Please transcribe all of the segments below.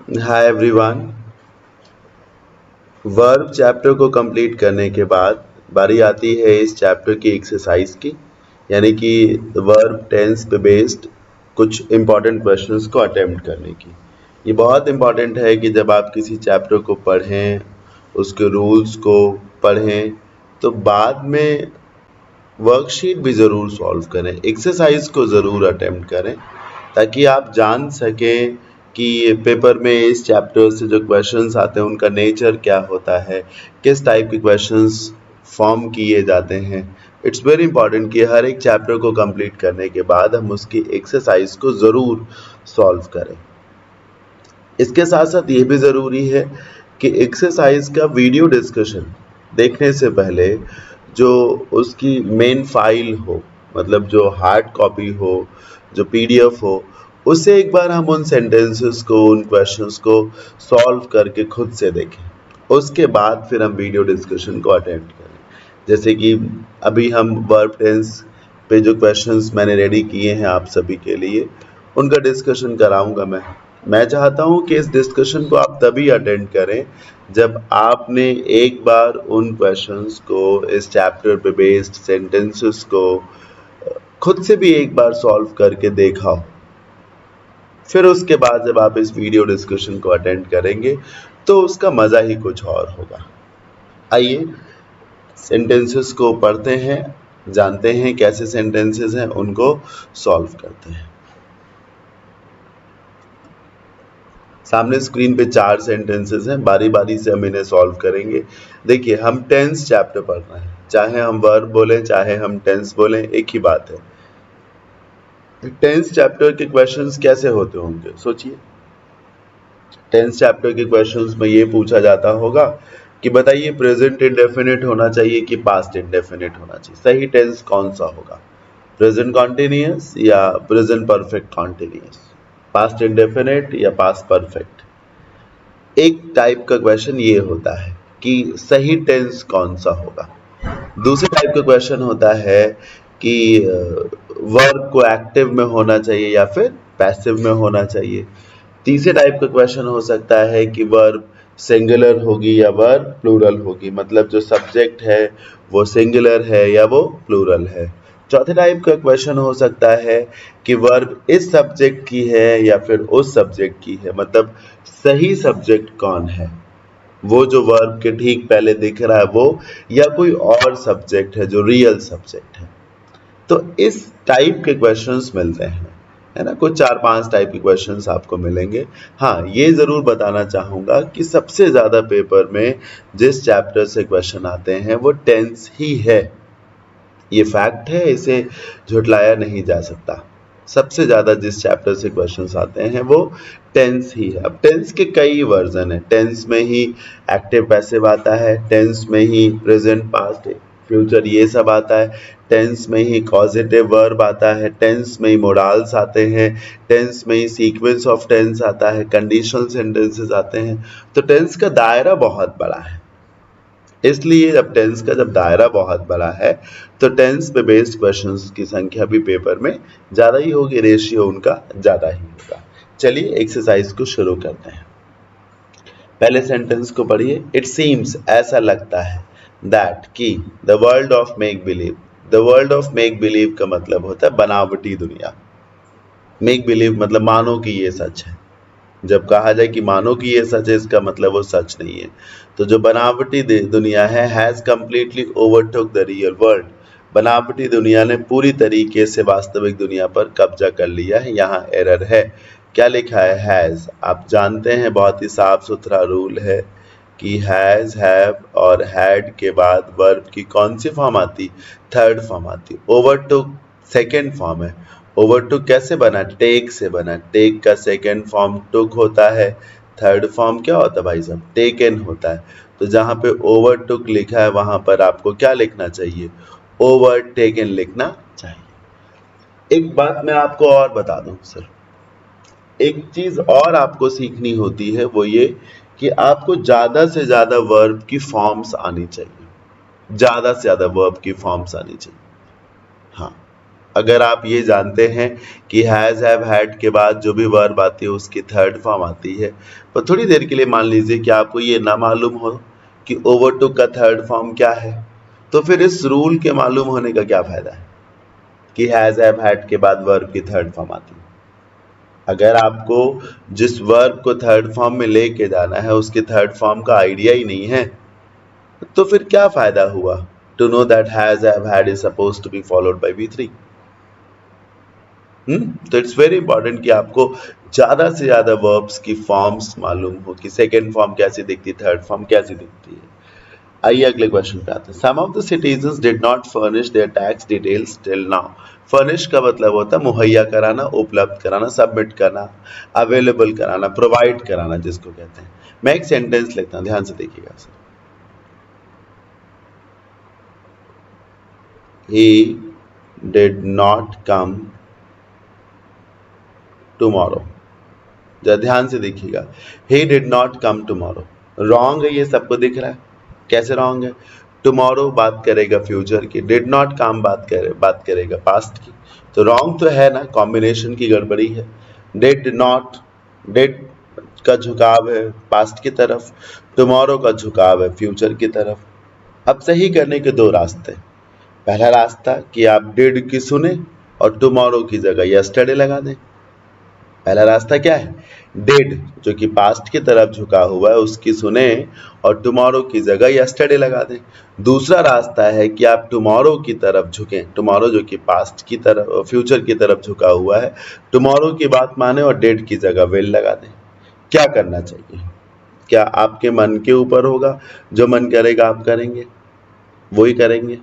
Hi everyone. Verb chapter को complete करने के बाद बारी आती है इस चैप्टर की एक्सरसाइज की, यानी कि वर्ब टेंस पे बेस्ड कुछ इम्पॉर्टेंट क्वेश्चंस को अटेम्प्ट करने की। ये बहुत इम्पॉर्टेंट है कि जब आप किसी चैप्टर को पढ़ें, उसके रूल्स को पढ़ें, तो बाद में वर्कशीट भी ज़रूर सॉल्व करें, एक्सरसाइज को ज़रूर अटेम्प्ट करें, ताकि आप जान सकें कि पेपर में इस चैप्टर से जो क्वेश्चंस आते हैं उनका नेचर क्या होता है, किस टाइप के क्वेश्चंस फॉर्म किए जाते हैं। इट्स वेरी इंपॉर्टेंट कि हर एक चैप्टर को कंप्लीट करने के बाद हम उसकी एक्सरसाइज को ज़रूर सॉल्व करें। इसके साथ साथ ये भी ज़रूरी है कि एक्सरसाइज का वीडियो डिस्कशन देखने से पहले जो उसकी मेन फाइल हो, मतलब जो हार्ड कॉपी हो, जो पीडीएफ हो, उससे एक बार हम उन सेंटेंसेस को, उन क्वेश्चंस को सॉल्व करके खुद से देखें। उसके बाद फिर हम वीडियो डिस्कशन को अटेम्प्ट करें। जैसे कि अभी हम वर्ब टेंस पे जो क्वेश्चंस मैंने रेडी किए हैं आप सभी के लिए, उनका डिस्कशन कराऊंगा मैं चाहता हूं कि इस डिस्कशन को आप तभी अटेंड करें जब आपने एक बार उन क्वेश्चंस को, इस चैप्टर पे बेस्ड सेंटेंसेस को खुद से भी एक बार सॉल्व करके देखा हो। फिर उसके बाद जब आप इस वीडियो डिस्कशन को अटेंड करेंगे तो उसका मज़ा ही कुछ और होगा। आइए सेंटेंसेस को पढ़ते हैं, जानते हैं कैसे सेंटेंसेस हैं, उनको सॉल्व करते हैं। सामने स्क्रीन पे 4 सेंटेंसेस हैं, बारी बारी से हम इन्हें सॉल्व करेंगे। देखिए, हम टेंस चैप्टर पढ़ रहे हैं, चाहे हम वर्ब बोलें चाहे हम टेंस बोलें, एक ही बात है। टेंस चैप्टर के क्वेश्चंस कैसे होते होंगे, सोचिए। टेंस चैप्टर के क्वेश्चंस में ये पूछा जाता होगा कि बताइए प्रेजेंट इंडेफिनिट होना चाहिए कि पास्ट इंडेफिनिट होना चाहिए, सही टेंस कौन सा होगा, प्रेजेंट कॉन्टिन्यूअस या present perfect continuous, past indefinite या पास्ट परफेक्ट। एक टाइप का क्वेश्चन ये होता है कि सही टेंस कौन सा होगा। दूसरे टाइप का क्वेश्चन होता है कि वर्ब को एक्टिव में होना चाहिए या फिर पैसिव में होना चाहिए। तीसरे टाइप का क्वेश्चन हो सकता है कि वर्ब सिंगुलर होगी या वर्ब प्लूरल होगी, मतलब जो सब्जेक्ट है वो सिंगुलर है या वो प्लूरल है। चौथे टाइप का क्वेश्चन हो सकता है कि वर्ब इस सब्जेक्ट की है या फिर उस सब्जेक्ट की है, मतलब सही सब्जेक्ट कौन है, वो जो वर्ब के ठीक पहले दिख रहा है वो, या कोई और सब्जेक्ट है जो रियल सब्जेक्ट है। तो इस टाइप के क्वेश्चंस मिलते हैं, है ना। कुछ 4-5 टाइप के क्वेश्चंस आपको मिलेंगे। हाँ, ये जरूर बताना चाहूंगा कि सबसे ज्यादा पेपर में जिस चैप्टर से क्वेश्चन आते हैं वो टेंस ही है। ये फैक्ट है, इसे झुटलाया नहीं जा सकता। सबसे ज्यादा जिस चैप्टर से क्वेश्चंस आते हैं वो टेंस ही है। अब टेंस के कई वर्जन है। टेंस में ही एक्टिव पैसिव आता है, टेंस में ही प्रेजेंट पास्ट फ्यूचर ये सब आता है, टेंस में ही कॉजेटिव वर्ब आता है, टेंस में ही मोडाल्स आते हैं, टेंस में ही सीक्वेंस ऑफ टेंस आता है, कंडीशनल सेंटेंसेस आते हैं। तो टेंस का दायरा बहुत बड़ा है। इसलिए जब दायरा बहुत बड़ा है तो टेंस पे बेस्ड क्वेश्चंस की संख्या भी पेपर में ज़्यादा ही होगी, रेशियो उनका ज़्यादा ही होगा। चलिए एक्सरसाइज को शुरू करते हैं। पहले सेंटेंस को पढ़िए। इट सीम्स, ऐसा लगता है, दैट कि the world of make believe. The world of make believe का मतलब होता है बनावटी दुनिया। मेक बिलीव मतलब मानो कि ये सच है। जब कहा जाए कि मानो कि ये सच है, इसका मतलब वो सच नहीं है। तो जो बनावटी दुनिया है, has completely overtook the real world. बनावटी दुनिया ने पूरी तरीके से वास्तविक दुनिया पर कब्जा कर लिया है। यहाँ एरर है। क्या लिखा है? हैज। आप जानते हैं बहुत ही साफ सुथरा रूल है कि हैज, हैव और हैड के बाद वर्ब की कौन सी फॉर्म आती? थर्ड फॉर्म आती। ओवरटुक सेकेंड फॉर्म है। ओवरटुक कैसे बना? टेक से बना। टेक का सेकेंड फॉर्म टुक होता है, थर्ड फॉर्म क्या होता है भाई साहब? टेकन होता है। तो जहां पे ओवरटुक लिखा है वहां पर आपको क्या लिखना चाहिए? ओवरटेकन लिखना चाहिए। एक बात मैं आपको और बता दूं सर, एक चीज और आपको सीखनी होती है, वो ये कि आपको ज्यादा से ज्यादा वर्ब की फॉर्म्स आनी चाहिए। ज्यादा से ज्यादा वर्ब की फॉर्म्स आनी चाहिए। हाँ, अगर आप ये जानते हैं कि हैज हैव हैड के बाद जो भी वर्ब आती है उसकी थर्ड फॉर्म आती है, तो थोड़ी देर के लिए मान लीजिए कि आपको ये ना मालूम हो कि ओवरटुक का थर्ड फॉर्म क्या है, तो फिर इस रूल के मालूम होने का क्या फायदा है कि हैज हैव हैड के बाद वर्ब की थर्ड फॉर्म आती है। अगर आपको जिस वर्ब को थर्ड फॉर्म में लेके जाना है उसके थर्ड फॉर्म का आइडिया ही नहीं है, तो फिर क्या फायदा हुआ to know that has have had is supposed to be followed by V3। तो इट्स वेरी इंपॉर्टेंट कि आपको ज्यादा से ज्यादा वर्ब्स की फॉर्म्स मालूम हो कि सेकेंड फॉर्म कैसी दिखती है, थर्ड फॉर्म कैसी दिखती है। आइए अगले क्वेश्चन पे आते हैं। Some of the citizens did not furnish their tax details till now. Furnish का मतलब होता है मुहैया कराना, उपलब्ध कराना, सबमिट करना, अवेलेबल कराना, प्रोवाइड कराना जिसको कहते हैं। मैं एक सेंटेंस लिखता हूं, ध्यान से देखिएगा sir. He did not come tomorrow। जरा ध्यान से देखिएगा, he did not come tomorrow। Wrong है, ये सबको दिख रहा है। कैसे रॉन्ग है? टुमारो बात करेगा फ्यूचर की, डिड नॉट कम बात करेगा पास्ट की, तो रॉन्ग तो है ना, कॉम्बिनेशन की गड़बड़ी है। डिड नॉट, डिड का झुकाव है पास्ट की तरफ, टुमारो का झुकाव है फ्यूचर की तरफ। अब सही करने के दो रास्ते। पहला रास्ता कि आप डिड की सुने और टुमारो की जगह यस्टरडे लगा दें। पहला रास्ता क्या है? डिड जो कि पास्ट की तरफ झुका हुआ है उसकी सुने और टुमारो की जगह यस्टरडे लगा दें। दूसरा रास्ता है कि आप टुमारो की तरफ झुकें, टुमारो जो कि पास्ट की तरफ, फ्यूचर की तरफ झुका हुआ है, टुमारो की बात माने और डिड की जगह विल लगा दें। क्या करना चाहिए? क्या आपके मन के ऊपर होगा, जो मन करेगा आप करेंगे, वही करेंगे।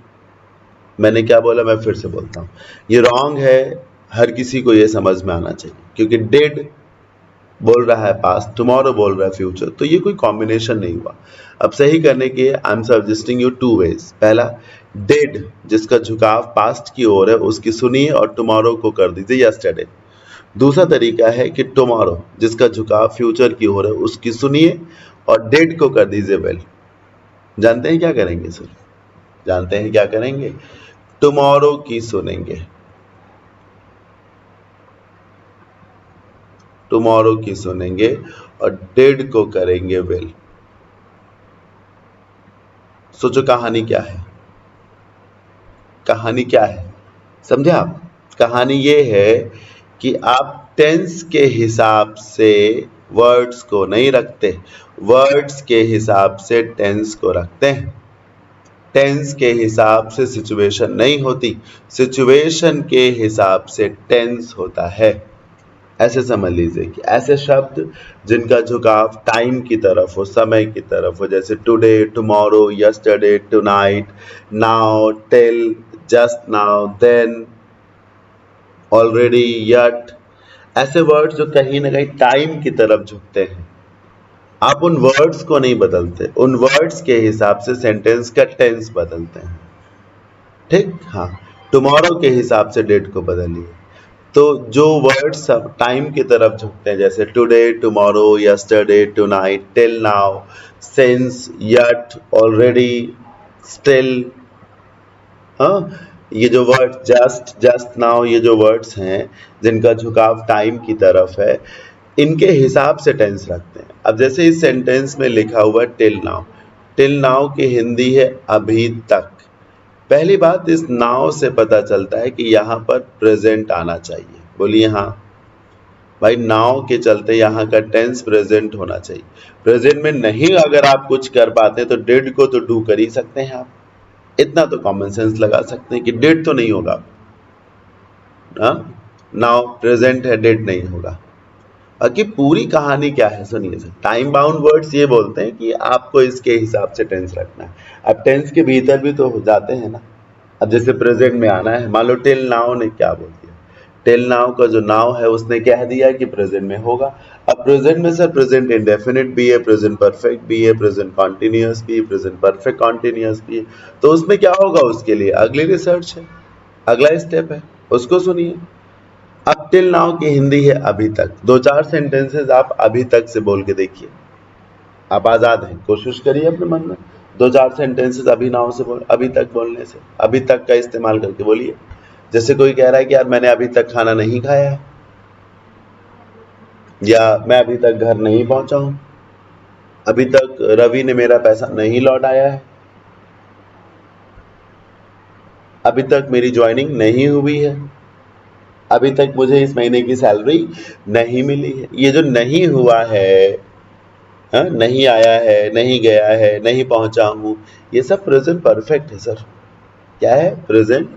मैंने क्या बोला, मैं फिर से बोलता हूँ, ये रॉन्ग है, हर किसी को ये समझ में आना चाहिए, क्योंकि डिड बोल रहा है पास्ट, टुमारो बोल रहा है फ्यूचर, तो ये कोई कॉम्बिनेशन नहीं हुआ। अब सही करने के I am suggesting you two ways. पहला, डिड जिसका झुकाव पास्ट की ओर है उसकी सुनिए और टुमारो को कर दीजिए यस्टरडे। दूसरा तरीका है कि टुमारो जिसका झुकाव फ्यूचर की ओर है उसकी सुनिए और डिड को कर दीजिए विल। जानते हैं क्या करेंगे सर? जानते हैं क्या करेंगे? टुमारो की सुनेंगे, टुमारो की सुनेंगे और डिड को करेंगे विल। सोचो कहानी क्या है? कहानी क्या है, समझे आप? कहानी ये है कि आप टेंस के हिसाब से वर्ड्स को नहीं रखते, वर्ड्स के हिसाब से टेंस को रखते हैं। टेंस के हिसाब से सिचुएशन नहीं होती, सिचुएशन के हिसाब से टेंस होता है। ऐसे समझ लीजिए कि ऐसे शब्द जिनका झुकाव टाइम की तरफ हो, समय की तरफ हो, जैसे today, tomorrow, yesterday, tonight, now, till, just now, then, already, yet, ऐसे वर्ड्स जो कहीं ना कहीं टाइम की तरफ झुकते हैं, आप उन वर्ड्स को नहीं बदलते, उन वर्ड्स के हिसाब से सेंटेंस का टेंस बदलते हैं। ठीक, हाँ, टुमारो के हिसाब से डेट को बदलिए। तो जो वर्ड्स टाइम की तरफ झुकते हैं, जैसे today, tomorrow, yesterday, tonight, till now, since, yet, already, still, हाँ, ये जो वर्ड जस्ट, जस्ट नाउ, ये जो वर्ड्स हैं जिनका झुकाव टाइम की तरफ है, इनके हिसाब से टेंस रखते हैं। अब जैसे इस सेंटेंस में लिखा हुआ टिल नाउ, टिल नाउ की हिंदी है अभी तक। पहली बात, इस नाउ से पता चलता है कि यहाँ पर प्रेजेंट आना चाहिए। बोलिए हाँ भाई, नाउ के चलते यहाँ का टेंस प्रेजेंट होना चाहिए। प्रेजेंट में नहीं अगर आप कुछ कर पाते तो डिड को तो डू कर ही सकते हैं आप, इतना तो कॉमन सेंस लगा सकते हैं कि डिड तो नहीं होगा, नाउ प्रेजेंट है, डिड नहीं होगा। बाकी पूरी कहानी क्या है सुनिए सर। टाइम बाउंड वर्ड्स ये बोलते हैं कि आपको इसके हिसाब से टेंस रखना है। अब टेंस के भीतर भी तो हो जाते हैं ना। अब जैसे प्रेजेंट में आना है, मान लो टिल नाउ ने क्या बोल दिया, टिल नाउ का जो नाउ है उसने कह दिया कि प्रेजेंट में होगा। अब प्रेजेंट में सर प्रेजेंट इंडेफिनिट भी है, प्रेजेंट परफेक्ट भी है, प्रेजेंट कॉन्टिन्यूअस भी है, प्रेजेंट परफेक्ट कॉन्टिन्यूअस भी है। तो उसमें क्या होगा, उसके लिए अगली रिसर्च है, अगला स्टेप है, उसको सुनिए। अब टिल नाउ की हिंदी है अभी तक। दो चार सेंटेंसेस आप अभी तक से बोल के देखिए, आप आजाद हैं, कोशिश करिए अपने मन में दो चार सेंटेंसेस अभी नाउ से अभी तक बोलने से, अभी तक का इस्तेमाल करके बोलिए। जैसे कोई कह रहा है कि यार मैंने अभी तक खाना नहीं खाया है, या मैं अभी तक घर नहीं पहुंचा हूं, अभी तक रवि ने मेरा पैसा नहीं लौटाया है, अभी तक मेरी ज्वाइनिंग नहीं हुई है, अभी तक मुझे इस महीने की सैलरी नहीं मिली है। ये जो नहीं हुआ है, नहीं आया है, नहीं गया है, नहीं पहुंचा हूं, ये सब प्रेजेंट परफेक्ट है सर। क्या है? प्रेजेंट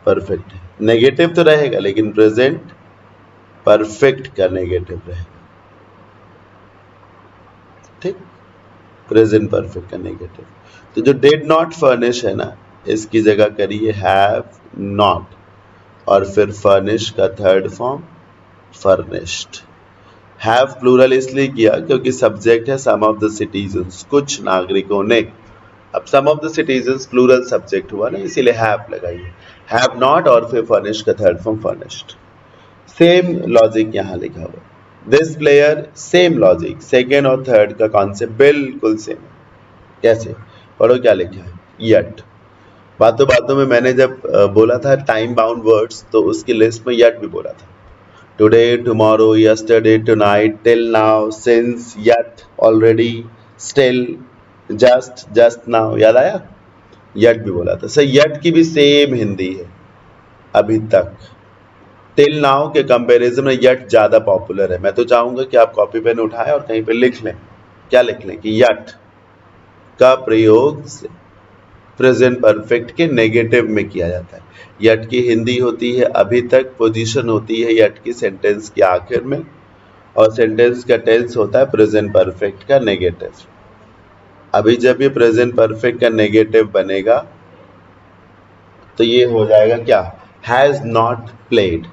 परफेक्ट है। नेगेटिव तो रहेगा लेकिन प्रेजेंट परफेक्ट का नेगेटिव रहेगा। ठीक, प्रेजेंट परफेक्ट का नेगेटिव। तो जो डिड नॉट फर्निश है ना, इसकी जगह करिए हैव नॉट, और फिर फर्निश का third form furnished. Have plural इसलिए किया क्योंकि सब्जेक्ट है सम ऑफ द सिटीजन्स, कुछ नागरिकों ने। अब some of the citizens plural subject हुआ ना, इसीलिए हैव लगाइए। हैव नॉट और फिर फर्निश का third form furnished. Same logic यहाँ लिखा हुआ। This player, same logic, second और थर्ड का कॉन्सेप्ट बिल्कुल सेम। कैसे? पढ़ो क्या लिखा है। यट, बातों बातों में मैंने जब बोला था टाइम बाउंड वर्ड्स, तो उसकी लिस्ट में यट भी बोला था। Today, tomorrow, yesterday, tonight, till now, since, yet, already, still, just, just now, याद आया? यट भी बोला था। सर यट की भी सेम हिंदी है, अभी तक। टिल नाउ के कंपैरिजन में यट ज्यादा पॉपुलर है। मैं तो चाहूंगा कि आप कॉपी पेन उठाएं और कहीं पे लिख लें। क्या लिख लें? कि यट का प्रयोग प्रेजेंट परफेक्ट के नेगेटिव में किया जाता है। यट की हिंदी होती है अभी तक, पोजीशन होती है यट की सेंटेंस के आखिर में, और सेंटेंस का टेंस होता है प्रेजेंट परफेक्ट का नेगेटिव। अभी जब ये प्रेजेंट परफेक्ट का नेगेटिव बनेगा तो ये हो जाएगा क्या? Has not played.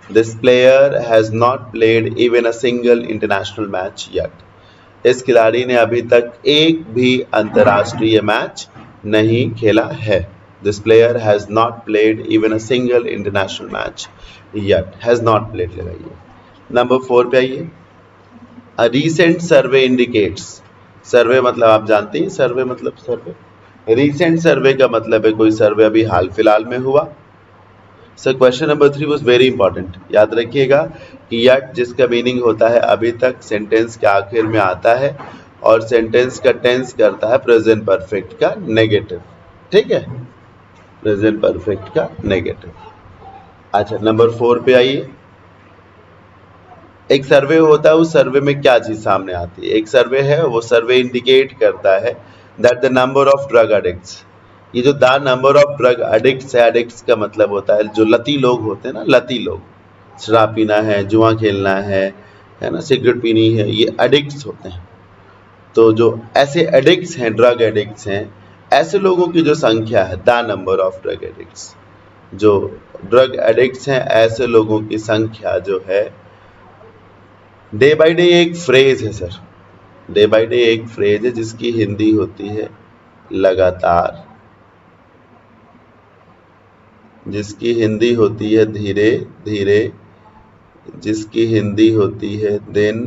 This player has not played even a single international match yet. इस खिलाड़ी ने अभी तक एक भी अंतरराष्ट्रीय मैच नहीं खेला है। This player has not played even a single international match yet. Has not played लगाइए। नंबर 4 पे आइए। A recent survey indicates. सर्वे मतलब आप जानते हैं, सर्वे मतलब सर्वे। रीसेंट सर्वे का मतलब है कोई सर्वे अभी हाल फिलहाल में हुआ। Sir question number 3 was very important. याद रखिएगा कि यट जिसका मीनिंग होता है अभी तक, सेंटेंस के आखिर में आता है और सेंटेंस का टेंस करता है प्रेजेंट परफेक्ट का नेगेटिव। ठीक है, प्रेजेंट परफेक्ट का नेगेटिव। अच्छा, नंबर 4 पे आइए। एक सर्वे होता है, उस सर्वे में क्या चीज सामने आती है? एक सर्वे है, वो सर्वे इंडिकेट करता है that the number of drug addicts. ये जो the number of drug addicts है, एडिक्ट्स का मतलब होता है जो लती लोग होते हैं ना, लती लोग, शराब पीना है, जुआ खेलना है ना, सिगरेट पीनी है, ये एडिक्ट्स होते हैं। तो जो ऐसे एडिक्ट्स हैं, ड्रग एडिक्ट्स हैं, ऐसे लोगों की जो संख्या है, the number of drug addicts, जो ड्रग एडिक्ट्स हैं ऐसे लोगों की संख्या जो है, डे बाय डे एक फ्रेज है सर। डे बाय डे एक फ्रेज है जिसकी हिंदी होती है लगातार, जिसकी हिंदी होती है धीरे धीरे, जिसकी हिंदी होती है दिन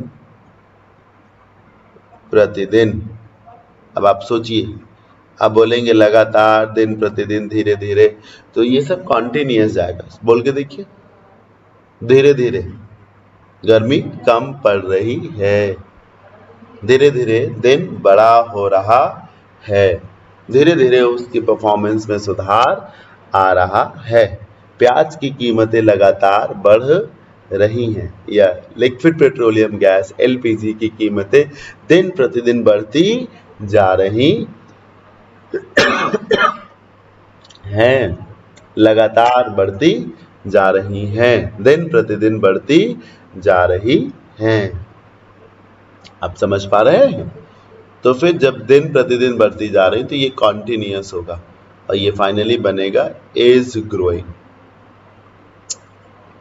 प्रतिदिन। अब आप सोचिए, आप बोलेंगे लगातार, दिन प्रतिदिन, धीरे धीरे, तो ये सब कॉन्टिन्यूअस जाएगा। बोल के देखिए, धीरे धीरे गर्मी कम पड़ रही है, धीरे धीरे दिन बड़ा हो रहा है, धीरे धीरे उसकी परफॉर्मेंस में सुधार आ रहा है, प्याज की कीमतें लगातार बढ़ रही हैं, या लिक्विड पेट्रोलियम गैस एलपीजी की कीमतें दिन प्रतिदिन बढ़ती जा रही हैं, लगातार बढ़ती जा रही हैं, दिन प्रतिदिन बढ़ती जा रही हैं। आप समझ पा रहे हैं? तो फिर जब दिन प्रतिदिन बढ़ती जा रही तो ये कॉन्टिन्यूअस होगा और ये फाइनली बनेगा इज ग्रोइंग,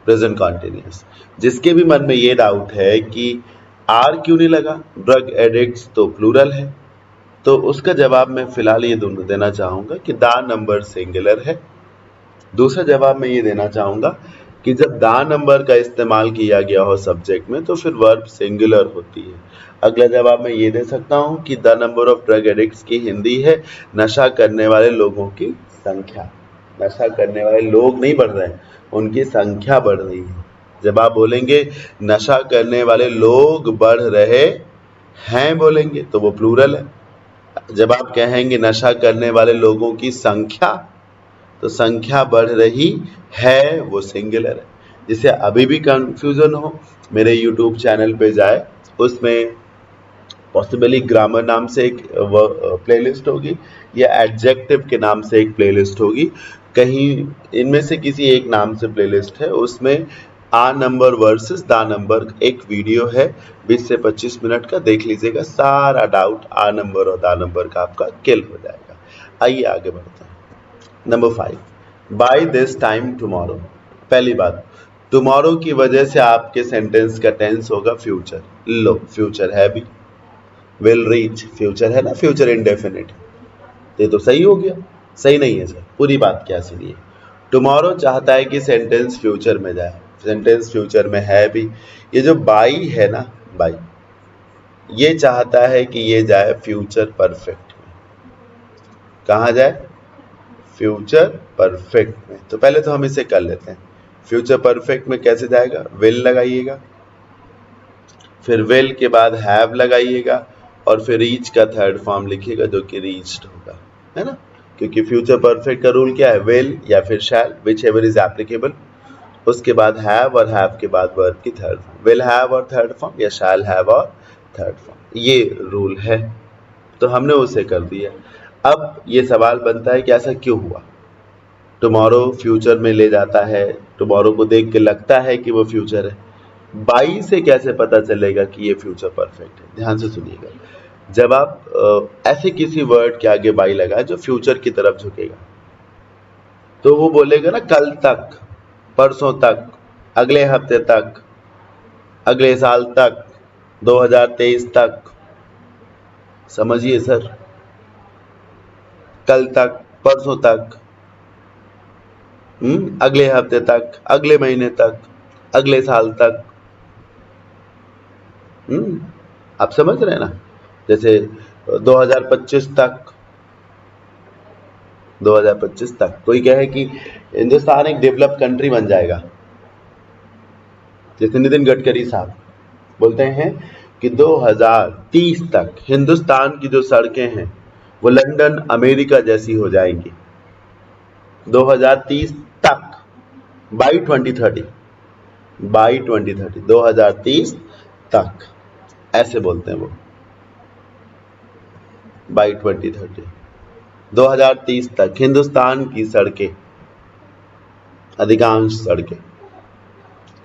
प्रेजेंट कॉन्टिन्यूअस। जिसके भी मन में ये डाउट है कि आर क्यों नहीं लगा, ड्रग एडिक्ट्स तो प्लूरल है, तो उसका जवाब मैं फिलहाल ये दोनों देना चाहूंगा कि द नंबर सिंगुलर है। दूसरा जवाब मैं ये देना चाहूंगा कि जब द नंबर का इस्तेमाल किया गया हो सब्जेक्ट में तो फिर वर्ब सिंगुलर होती है। अगला जवाब मैं ये दे सकता हूँ कि the number of drug addicts की हिंदी है नशा करने वाले लोगों की संख्या। नशा करने वाले लोग नहीं बढ़ रहे हैं, उनकी संख्या बढ़ रही है। जब आप बोलेंगे नशा करने वाले लोग बढ़ रहे हैं बोलेंगे तो वो प्लूरल है। जब आप कहेंगे नशा करने वाले लोगों की संख्या, तो संख्या बढ़ रही है वो सिंगुलर है। जिसे अभी भी कंफ्यूजन हो, मेरे यूट्यूब चैनल पे जाए, उसमें पॉसिबली ग्रामर नाम से एक प्लेलिस्ट होगी या एडजेक्टिव के नाम से एक प्लेलिस्ट होगी, कहीं इनमें से किसी एक नाम से प्लेलिस्ट है, उसमें आ नंबर वर्सेस दा नंबर एक वीडियो है 20 से 25 मिनट का, देख लीजिएगा, सारा डाउट आ नंबर और दा नंबर का आपका किल हो जाएगा। आइए आगे बढ़ते हैं। Number 5, by this time tomorrow. पहली बात, टुमारो की वजह से आपके सेंटेंस का टेंस होगा फ्यूचर। लो, फ्यूचर है भी, विल रीच फ्यूचर है ना, फ्यूचर इंडेफिनिट, ये तो सही हो गया। सही नहीं है सर, पूरी बात क्या सुनिए। टुमारो चाहता है कि सेंटेंस फ्यूचर में जाए, सेंटेंस फ्यूचर में है भी। ये जो बाई है ना, बाई, ये चाहता है कि ये जाए फ्यूचर परफेक्ट में। कहाँ जाए? फ्यूचर परफेक्ट में। तो पहले तो हम इसे कर लेते हैं। फ्यूचर परफेक्ट में कैसे जाएगा? विल लगाइएगा, फिर विल के बाद हैव लगाइएगा, और फिर रीच का थर्ड फॉर्म लिखिएगा जो कि रीच्ड होगा, है ना। क्योंकि फ्यूचर परफेक्ट का रूल क्या है? विल या फिर शैल, विच एवर इज एप्लीकेबल। उसके बाद हैव, और हैव के बाद वर्ब की थर्ड फॉर्म, विल हैव और थर्ड फॉर्म, या शैल हैव और थर्ड फॉर्म, ये रूल है। तो हमने उसे कर दिया। अब ये सवाल बनता है कि ऐसा क्यों हुआ? टुमारो फ्यूचर में ले जाता है, टुमारो को देख के लगता है कि वो फ्यूचर है। बाई से कैसे पता चलेगा कि ये फ्यूचर परफेक्ट है? ध्यान से सुनिएगा। जब आप ऐसे किसी वर्ड के आगे बाई लगाए जो फ्यूचर की तरफ झुकेगा, तो वो बोलेगा ना कल तक, परसों तक, अगले हफ्ते तक, अगले साल तक, 2023 तक। समझिए सर, कल तक, परसों तक, अगले हफ्ते तक, अगले महीने तक, अगले साल तक। आप समझ रहे हैं ना? जैसे 2025 तक, 2025 तक कोई कहे कि हिंदुस्तान एक डेवलप कंट्री बन जाएगा, जैसे नितिन गडकरी साहब बोलते हैं कि 2030 तक हिंदुस्तान की जो सड़कें हैं वो लंदन अमेरिका जैसी हो जाएंगी। 2030 तक, बाई 2030, बाई 2030, 2030 तक, ऐसे बोलते हैं वो, बाई 2030, 2030 तक हिंदुस्तान की सड़कें, अधिकांश सड़कें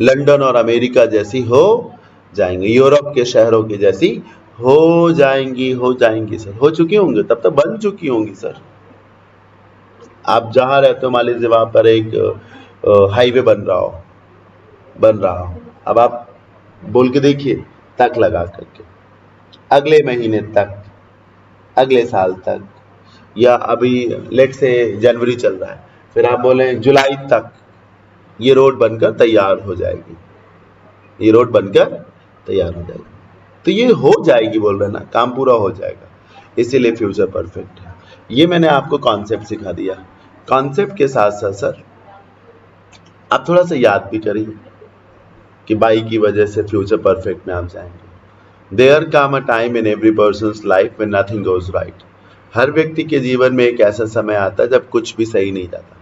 लंदन और अमेरिका जैसी हो जाएंगी, यूरोप के शहरों की जैसी हो जाएंगी सर। हो चुकी होंगी, तब तक बन चुकी होंगी सर। आप जहां रहते हो, मान लीजिए वहां पर एक हाईवे बन रहा हो, अब आप बोल के देखिए, तक लगा करके, अगले महीने तक, अगले साल तक, या अभी लेट से जनवरी चल रहा है, फिर आप बोले जुलाई तक ये रोड बनकर तैयार हो जाएगी, ये रोड बनकर तैयार हो जाएगी। तो ये हो जाएगी बोल रहे ना, काम पूरा हो जाएगा, इसीलिए फ्यूचर परफेक्ट है। ये मैंने आपको कॉन्सेप्ट सिखा दिया। कॉन्सेप्ट के साथ साथ सर आप थोड़ा सा याद भी करिए कि बाई की वजह से फ्यूचर परफेक्ट में आप जाएंगे। There come a time in every person's life when nothing goes right. हर व्यक्ति के जीवन में एक ऐसा समय आता है जब कुछ भी सही नहीं जाता।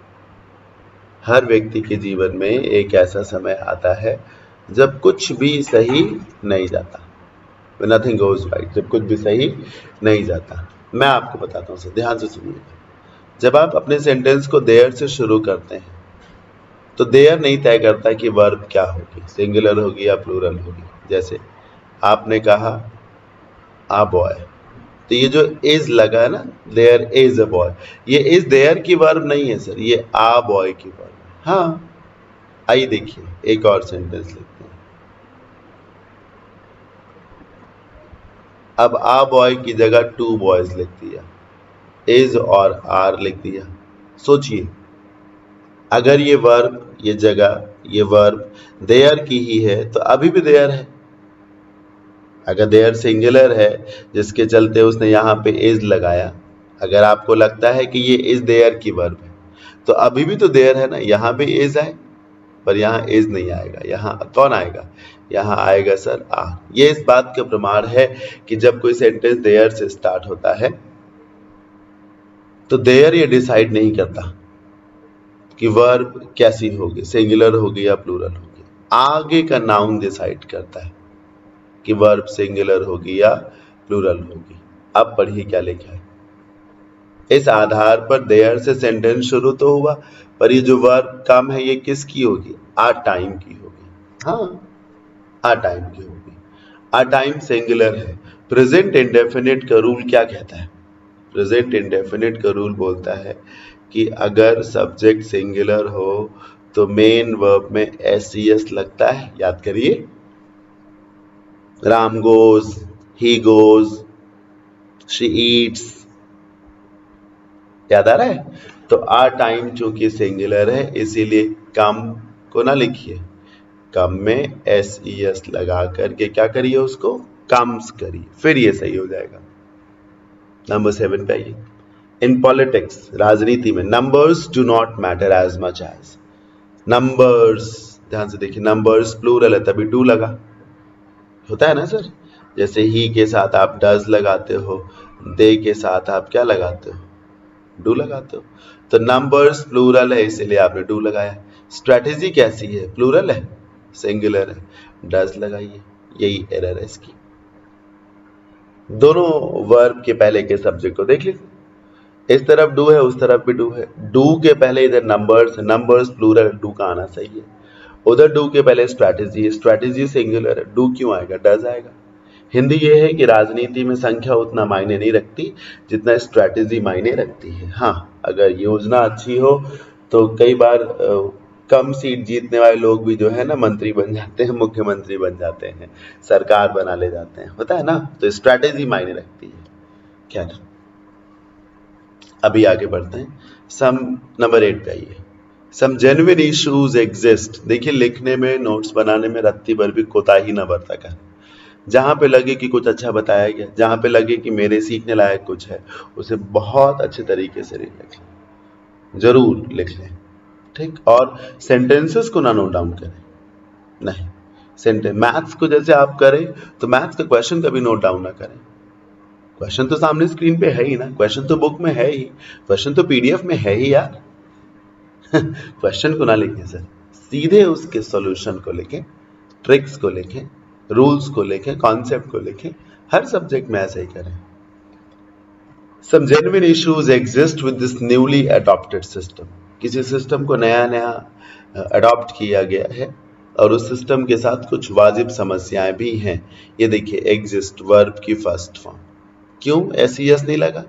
हर व्यक्ति के जीवन में एक ऐसा समय आता है जब कुछ भी सही नहीं जाता, व्हेन नथिंग गोज राइट, जब कुछ भी सही नहीं जाता। मैं आपको बताता हूँ सर, ध्यान से सुनिएगा। जब आप अपने सेंटेंस को देयर से शुरू करते हैं, तो देयर नहीं तय करता कि वर्ब क्या होगी, सिंगुलर होगी या प्लूरल होगी। जैसे आपने कहा आ बॉय, तो ये जो इज लगा है ना, देयर इज अ बॉय, ये इज देयर की वर्ब नहीं है सर, ये आ बॉय की वर्ब है। हाँ, आइए देखिए एक और सेंटेंस लिखते हैं। अब आ बॉय की जगह टू बॉयज लिख दिया, इज और आर लिख दिया। सोचिए, अगर ये वर्ब, ये जगह, ये वर्ब देयर की ही है तो अभी भी देयर है। अगर देयर सिंगुलर है जिसके चलते उसने यहाँ पे इज लगाया, अगर आपको लगता है कि ये इज देयर की वर्ब है, तो अभी भी तो देयर है ना, यहाँ पे इज आए पर यहाँ इज नहीं आएगा, यहाँ कौन आएगा, यहाँ आएगा सर आर। ये इस बात का प्रमाण है कि जब कोई सेंटेंस देयर से स्टार्ट होता है तो देयर ये डिसाइड नहीं करता कि वर्ब कैसी होगी, सिंगुलर होगी या प्लूरल होगी। आगे का नाउन डिसाइड करता है कि वर्ब सिंगुलर होगी या प्लूरल होगी। अब पढ़िए क्या लिखा है। इस आधार पर देयर से सेंटेंस शुरू तो हुआ, पर ये जो वर्ब कम है ये किसकी होगी, आ टाइम की होगी। हाँ, आ टाइम की होगी। आ टाइम सिंगुलर है। प्रेजेंट इंडेफिनिट का रूल क्या कहता है, प्रेजेंट इंडेफिनिट का रूल बोलता है कि अगर सब्जेक्ट सिंगुलर हो तो मेन वर्ब में एस लगता है। याद करिए, Ram goes, he goes, she Yeats, याद आ रहा है। तो आ टाइम चूंकि सिंगुलर है इसीलिए कम को ना लिखिए, कम में एस लगा करके क्या करिए, उसको कम्स करिए, फिर ये सही हो जाएगा। नंबर 7 पे आइए। इन पॉलिटिक्स, राजनीति में, numbers do not matter as much as. Numbers, ध्यान से देखिए, नंबर्स प्लूरल है तभी डू लगा, होता है ना सर। जैसे ही के साथ आप डज लगाते हो, दे के साथ आप क्या लगाते हो, डू लगाते हो। तो नंबर्स प्लूरल है इसलिए आपने डू लगाया। स्ट्रेटेजी कैसी है, प्लूरल है, सिंगुलर है, डज लगाइए। यही एरर है इसकी। दोनों वर्ब के पहले के सब्जेक्ट को देख लीजिए, इस तरफ डू है उस तरफ भी डू है। डू के पहले इधर नंबर्स, नंबर्स प्लूरल, डू का आना सही है। उधर डू के पहले स्ट्रैटेजी, स्ट्रैटेजी सिंगुलर है, डू क्यों आएगा, डज आएगा। हिंदी ये है कि राजनीति में संख्या उतना मायने नहीं रखती जितना स्ट्रैटेजी मायने रखती है। हाँ, अगर योजना अच्छी हो तो कई बार कम सीट जीतने वाले लोग भी जो है ना मंत्री बन जाते हैं, मुख्यमंत्री बन जाते हैं, सरकार बना ले जाते हैं, होता है ना। तो स्ट्रैटेजी मायने रखती है। खैर, अभी आगे बढ़ते हैं। सम नंबर 8 पे आइए। सम जेन्युइन इश्यूज एग्जिस्ट। देखिए, लिखने में, नोट्स बनाने में रत्ती भर भी कोताही ना बरता कर। जहाँ पे लगे कि कुछ अच्छा बताया गया, जहाँ पे लगे कि मेरे सीखने लायक कुछ है, उसे बहुत अच्छे तरीके से लिख लें, जरूर लिख लें, ठीक। और सेंटेंसेस को ना नोट डाउन करें, नहीं। सेंटेंस, मैथ्स को जैसे आप करें तो मैथ्स का क्वेश्चन कभी नोट डाउन ना करें। क्वेश्चन तो सामने स्क्रीन पे है ही ना, क्वेश्चन तो बुक में है ही, क्वेश्चन तो पीडीएफ में है ही यार। क्वेश्चन को ना लिखें सर, सीधे उसके सॉल्यूशन को लिखें, ट्रिक्स को लिखें, रूल्स को लिखें, कॉन्सेप्ट को लिखें। हर सब्जेक्ट में ऐसे ही करें। Some genuine issues exist with this newly adopted system. किसी सिस्टम को नया नया अडॉप्ट किया गया है और उस सिस्टम के साथ कुछ वाजिब समस्याएं भी हैं। ये देखिए, एग्जिस्ट वर्ब की फर्स्ट फॉर्म, क्यों एस नहीं लगा,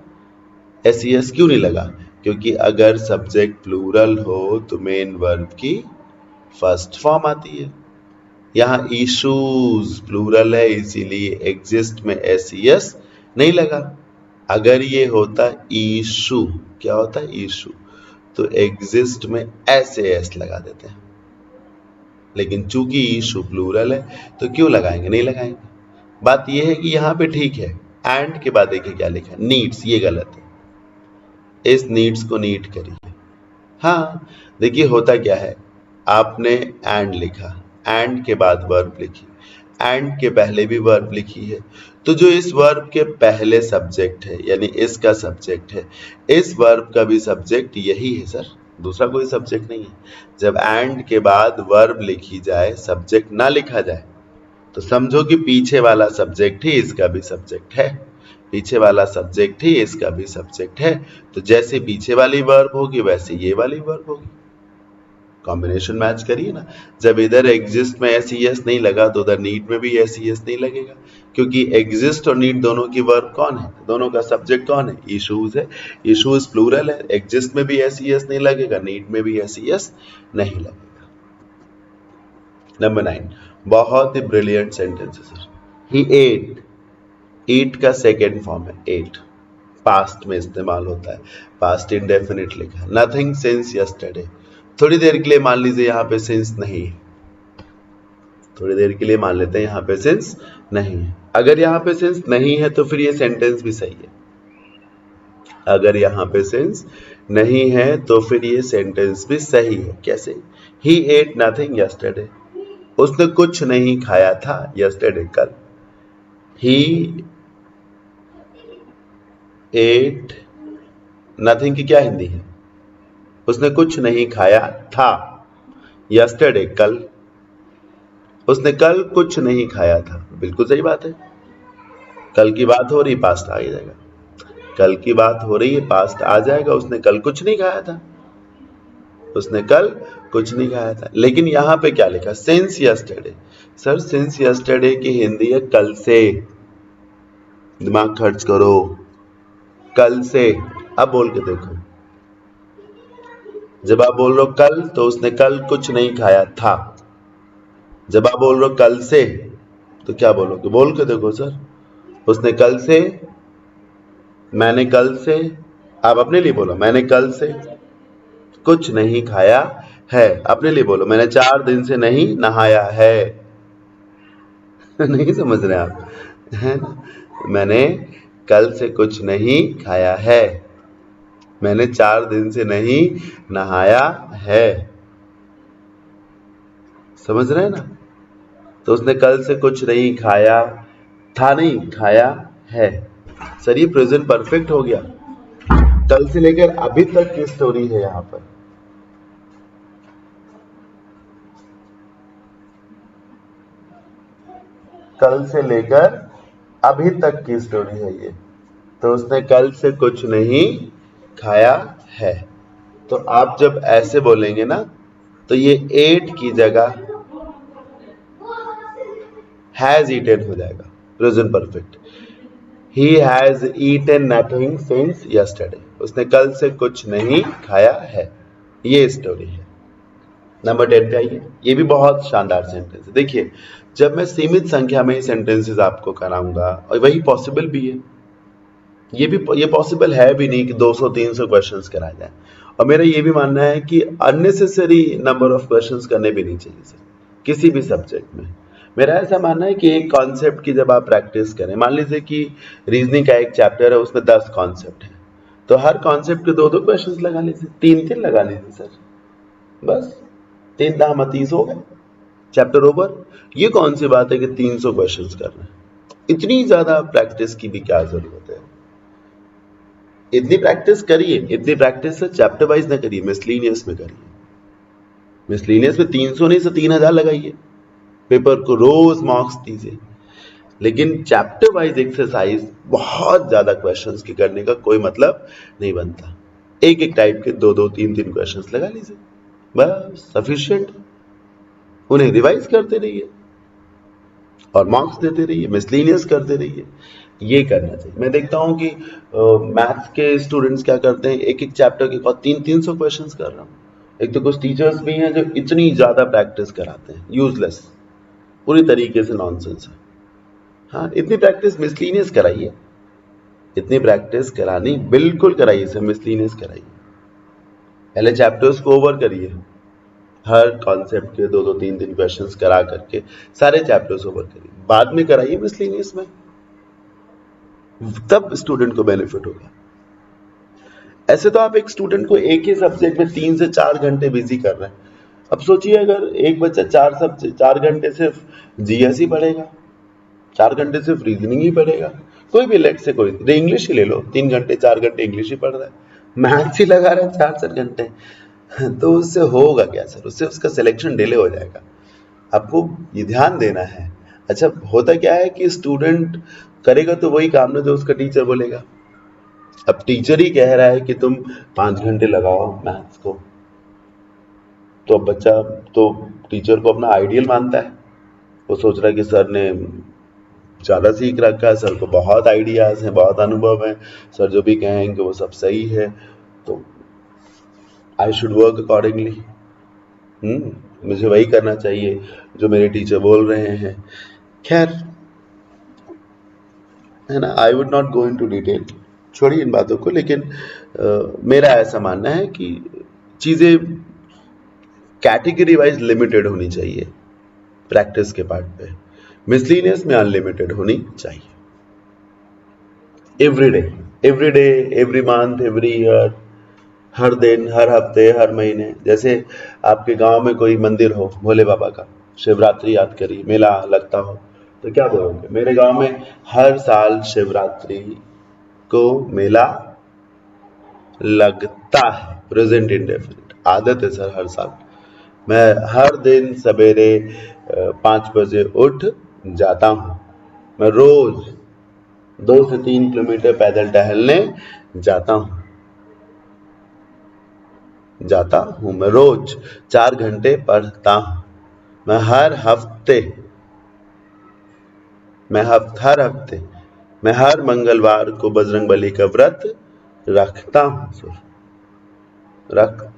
एस क्यों नहीं लगा, क्योंकि अगर सब्जेक्ट प्लूरल हो तो मेन वर्ब की फर्स्ट फॉर्म आती है। यहाँ इशूज प्लूरल है इसीलिए एग्जिस्ट में एस नहीं लगा। अगर ये होता इशू, क्या होता है इशू, तो एग्जिस्ट में एस लगा देते हैं, लेकिन चूंकि इशू प्लूरल है तो क्यों लगाएंगे, नहीं लगाएंगे। बात यह है कि यहाँ पे ठीक है, एंड के बाद देखिए क्या लिखा है, नीड्स, ये गलत है, इस नीड्स को नीड करिए। हाँ, देखिए होता क्या है, आपने एंड लिखा, एंड के बाद वर्ब लिखी, एंड के पहले भी वर्ब लिखी है, तो जो इस वर्ब के पहले सब्जेक्ट है यानी इसका सब्जेक्ट है, इस वर्ब का भी सब्जेक्ट यही है सर, दूसरा कोई सब्जेक्ट नहीं है। जब एंड के बाद वर्ब लिखी जाए, सब्जेक्ट ना लिखा जाए, तो समझो कि पीछे वाला सब्जेक्ट ही इसका भी सब्जेक्ट है, पीछे वाला सब्जेक्ट ही इसका भी सब्जेक्ट है। तो जैसे पीछे वाली वर्ब होगी वैसे ये वाली वर्ब होगी, कॉम्बिनेशन मैच करिए ना। जब इधर एग्जिस्ट में एस नहीं लगा तो उधर नीड में भी एस नहीं लगेगा, क्योंकि एग्जिस्ट और नीड दोनों की वर्ब कौन है, दोनों का सब्जेक्ट कौन है, इशूज है। इशूज प्लूरल है, एग्जिस्ट में भी एस नहीं लगेगा, नीड में भी एस नहीं लगेगा। नंबर 9, बहुत ही ब्रिलियंट सेंटेंस है सर। ही एट, ईट का सेकेंड फॉर्म है एट, पास्ट में इस्तेमाल होता है, पास्ट इंडेफिनिट लिखा। नथिंग सिंस यस्टरडे, थोड़ी देर के लिए मान लीजिए यहाँ पे सिंस नहीं है, थोड़ी देर के लिए मान लेते हैं यहाँ पे सिंस नहीं है। अगर यहाँ पे सिंस नहीं है तो फिर ये सेंटेंस भी सही है। अगर यहाँ पे सिंस नहीं है तो फिर ये सेंटेंस भी सही है। कैसे? ही एट नथिंग यस्टरडे, उसने कुछ नहीं खाया था यस्टरडे, कल। ही एट नथिंग की क्या हिंदी है? उसने कुछ नहीं खाया था यस्टरडे, कल। उसने कल कुछ नहीं खाया था, बिल्कुल सही बात है। कल की बात हो रही, पास्ट आ जाएगा। कल की बात हो रही है, पास्ट आ जाएगा। उसने कल कुछ नहीं खाया था, उसने कल कुछ नहीं खाया था। लेकिन यहां पे क्या लिखा? Since yesterday. Sir since yesterday की हिंदी है कल से। दिमाग खर्च करो, कल से। अब बोल के देखो, जब आप बोल रहे हो कल तो उसने कल कुछ नहीं खाया था। जब आप बोल रहे हो कल से तो क्या बोलोगे? बोल के देखो सर। उसने कल से, मैंने कल से, आप अपने लिए बोलो, मैंने कल से कुछ नहीं खाया है। अपने लिए बोलो, मैंने 4 दिन से नहीं नहाया है। नहीं समझ रहे आप, है ना? मैंने कल से कुछ नहीं खाया है, मैंने 4 दिन से नहीं नहाया है। समझ रहे हैं ना? तो उसने कल से कुछ नहीं खाया था, नहीं खाया है। सर ये प्रेजेंट परफेक्ट हो गया। कल से लेकर अभी तक की स्टोरी है यहां पर। कल से लेकर अभी तक की स्टोरी है ये। तो उसने कल से कुछ नहीं खाया है। तो आप जब ऐसे बोलेंगे ना तो ये एट की जगह हैज ईटन हो जाएगा, present perfect. He has eaten nothing since yesterday, उसने कल से कुछ नहीं खाया है। ये स्टोरी है। नंबर 10 पे आइए। ये भी बहुत शानदार सेंटेंस है। देखिए, जब मैं सीमित संख्या में सेंटेंसेस आपको कराऊंगा, और वही पॉसिबल भी है, ये पॉसिबल है भी नहीं कि 200-300 क्वेश्चंस कराए जाए। और मेरा ये भी मानना है कि अननेसेसरी नंबर ऑफ क्वेश्चंस करने भी नहीं चाहिए सर, किसी भी सब्जेक्ट में। मेरा ऐसा मानना है कि एक कॉन्सेप्ट की जब आप प्रैक्टिस करें, मान लीजिए कि रीजनिंग का एक चैप्टर है, उसमें 10 कॉन्सेप्ट है, तो हर कॉन्सेप्ट के 2-2 क्वेश्चंस लगा लीजिए, 3-3 लगा लीजिए सर, बस 3 दाम 30 हो गए, चैप्टर ओवर। ये कौन सी बात है कि 300 क्वेश्चंस करना है? इतनी ज्यादा प्रैक्टिस की भी क्या जरूरत है? इतनी प्रैक्टिस करिए, इतनी प्रैक्टिस से चैप्टर वाइज ना करिए, मिसलीनियस में करिए। मिसलीनियस में 300 नहीं से 3000 लगाइए, पेपर को रोज मार्क्स दीजिए। लेकिन चैप्टर वाइज एक्सरसाइज बहुत ज्यादा क्वेश्चंस की करने का कोई मतलब नहीं बनता। एक एक टाइप के 2-2, 3-3 क्वेश्चंस लगा लीजिए, बस सफिशिएंट। उन्हें रिवाइज करते रहिए और मार्क्स देते रहिए, मिसलीनियस करते रहिए। ये करना चाहिए। मैं देखता हूं कि मैथ्स के स्टूडेंट्स क्या करते हैं, एक एक चैप्टर के बाद 300 क्वेश्चंस कर रहा हूं। एक तो कुछ टीचर्स भी हैं जो इतनी ज्यादा प्रैक्टिस कराते हैं, यूजलेस, पूरी तरीके से नॉनसेंस है। हाँ, इतनी प्रैक्टिस मिसलीनियस कराइए, इतनी प्रैक्टिस करानी बिल्कुल कराइए सर, मिसलीनियस कराइए। पहले चैप्टर्स को ओवर करिए, हर कॉन्सेप्ट के 2-2, 3-3 क्वेश्चंस करा करके सारे चैप्टर्स ओवर करिए, बाद में कराइए मिसलीनियस में, तब स्टूडेंट को बेनिफिट होगा। ऐसे तो आप एक स्टूडेंट को एक ही सब्जेक्ट में 3 से 4 घंटे बिजी कर रहे हैं। अब सोचिए अगर एक बच्चा 4 घंटे सिर्फ जीएस ही पढ़ेगा, 4 घंटे सिर्फ रीजनिंग ही पढ़ेगा, कोई भी लेट से, कोई इंग्लिश ही ले लो, 3 घंटे 4 घंटे इंग्लिश ही पढ़ रहा है, मैथ्स ही लगा रहा है 4-4 घंटे, तो उससे होगा क्या सर? उससे उसका सिलेक्शन डिले हो जाएगा। आपको ये ध्यान देना है। अच्छा, होता क्या है कि स्टूडेंट करेगा तो वही काम ना जो उसका टीचर बोलेगा। अब टीचर ही कह रहा है कि तुम 5 घंटे लगाओ मैथ्स को, तो अब बच्चा तो टीचर को अपना आइडियल मानता है। वो सोच रहा है कि सर ने ज़्यादा सीख रखा है, सर को बहुत आइडियाज़ हैं, बहुत अनुभव है, सर जो भी कहेंगे वो सब सही है, तो आई शुड वर्क अकॉर्डिंगली। मुझे वही करना चाहिए जो मेरे टीचर बोल रहे हैं। खैर, है ना, I would not go into detail, छोड़िए इन बातों को। लेकिन मेरा ऐसा मानना है कि चीज़ें कैटेगरी वाइज लिमिटेड होनी चाहिए प्रैक्टिस के पार्ट पे, मिसलीनियस में अनलिमिटेड होनी चाहिए। Every day, every month, every year, हर दिन, हर हफ्ते, हर महीने। जैसे आपके गांव में कोई मंदिर हो भोले बाबा का, शिवरात्रि याद करिए, मेला लगता हो, तो क्या बोलोगे? मेरे गांव में हर साल शिवरात्रि को मेला लगता है। प्रेजेंट इंडेफिनिट आदत है सर, हर साल मैं हर दिन सवेरे 5 बजे उठ जाता हूँ। मैं रोज 2 से 3 किलोमीटर पैदल टहलने जाता हूँ। मैं रोज 4 घंटे पढ़ता हूँ। मैं हर हफ्ते मैं हर मंगलवार को बजरंगबली का व्रत रखता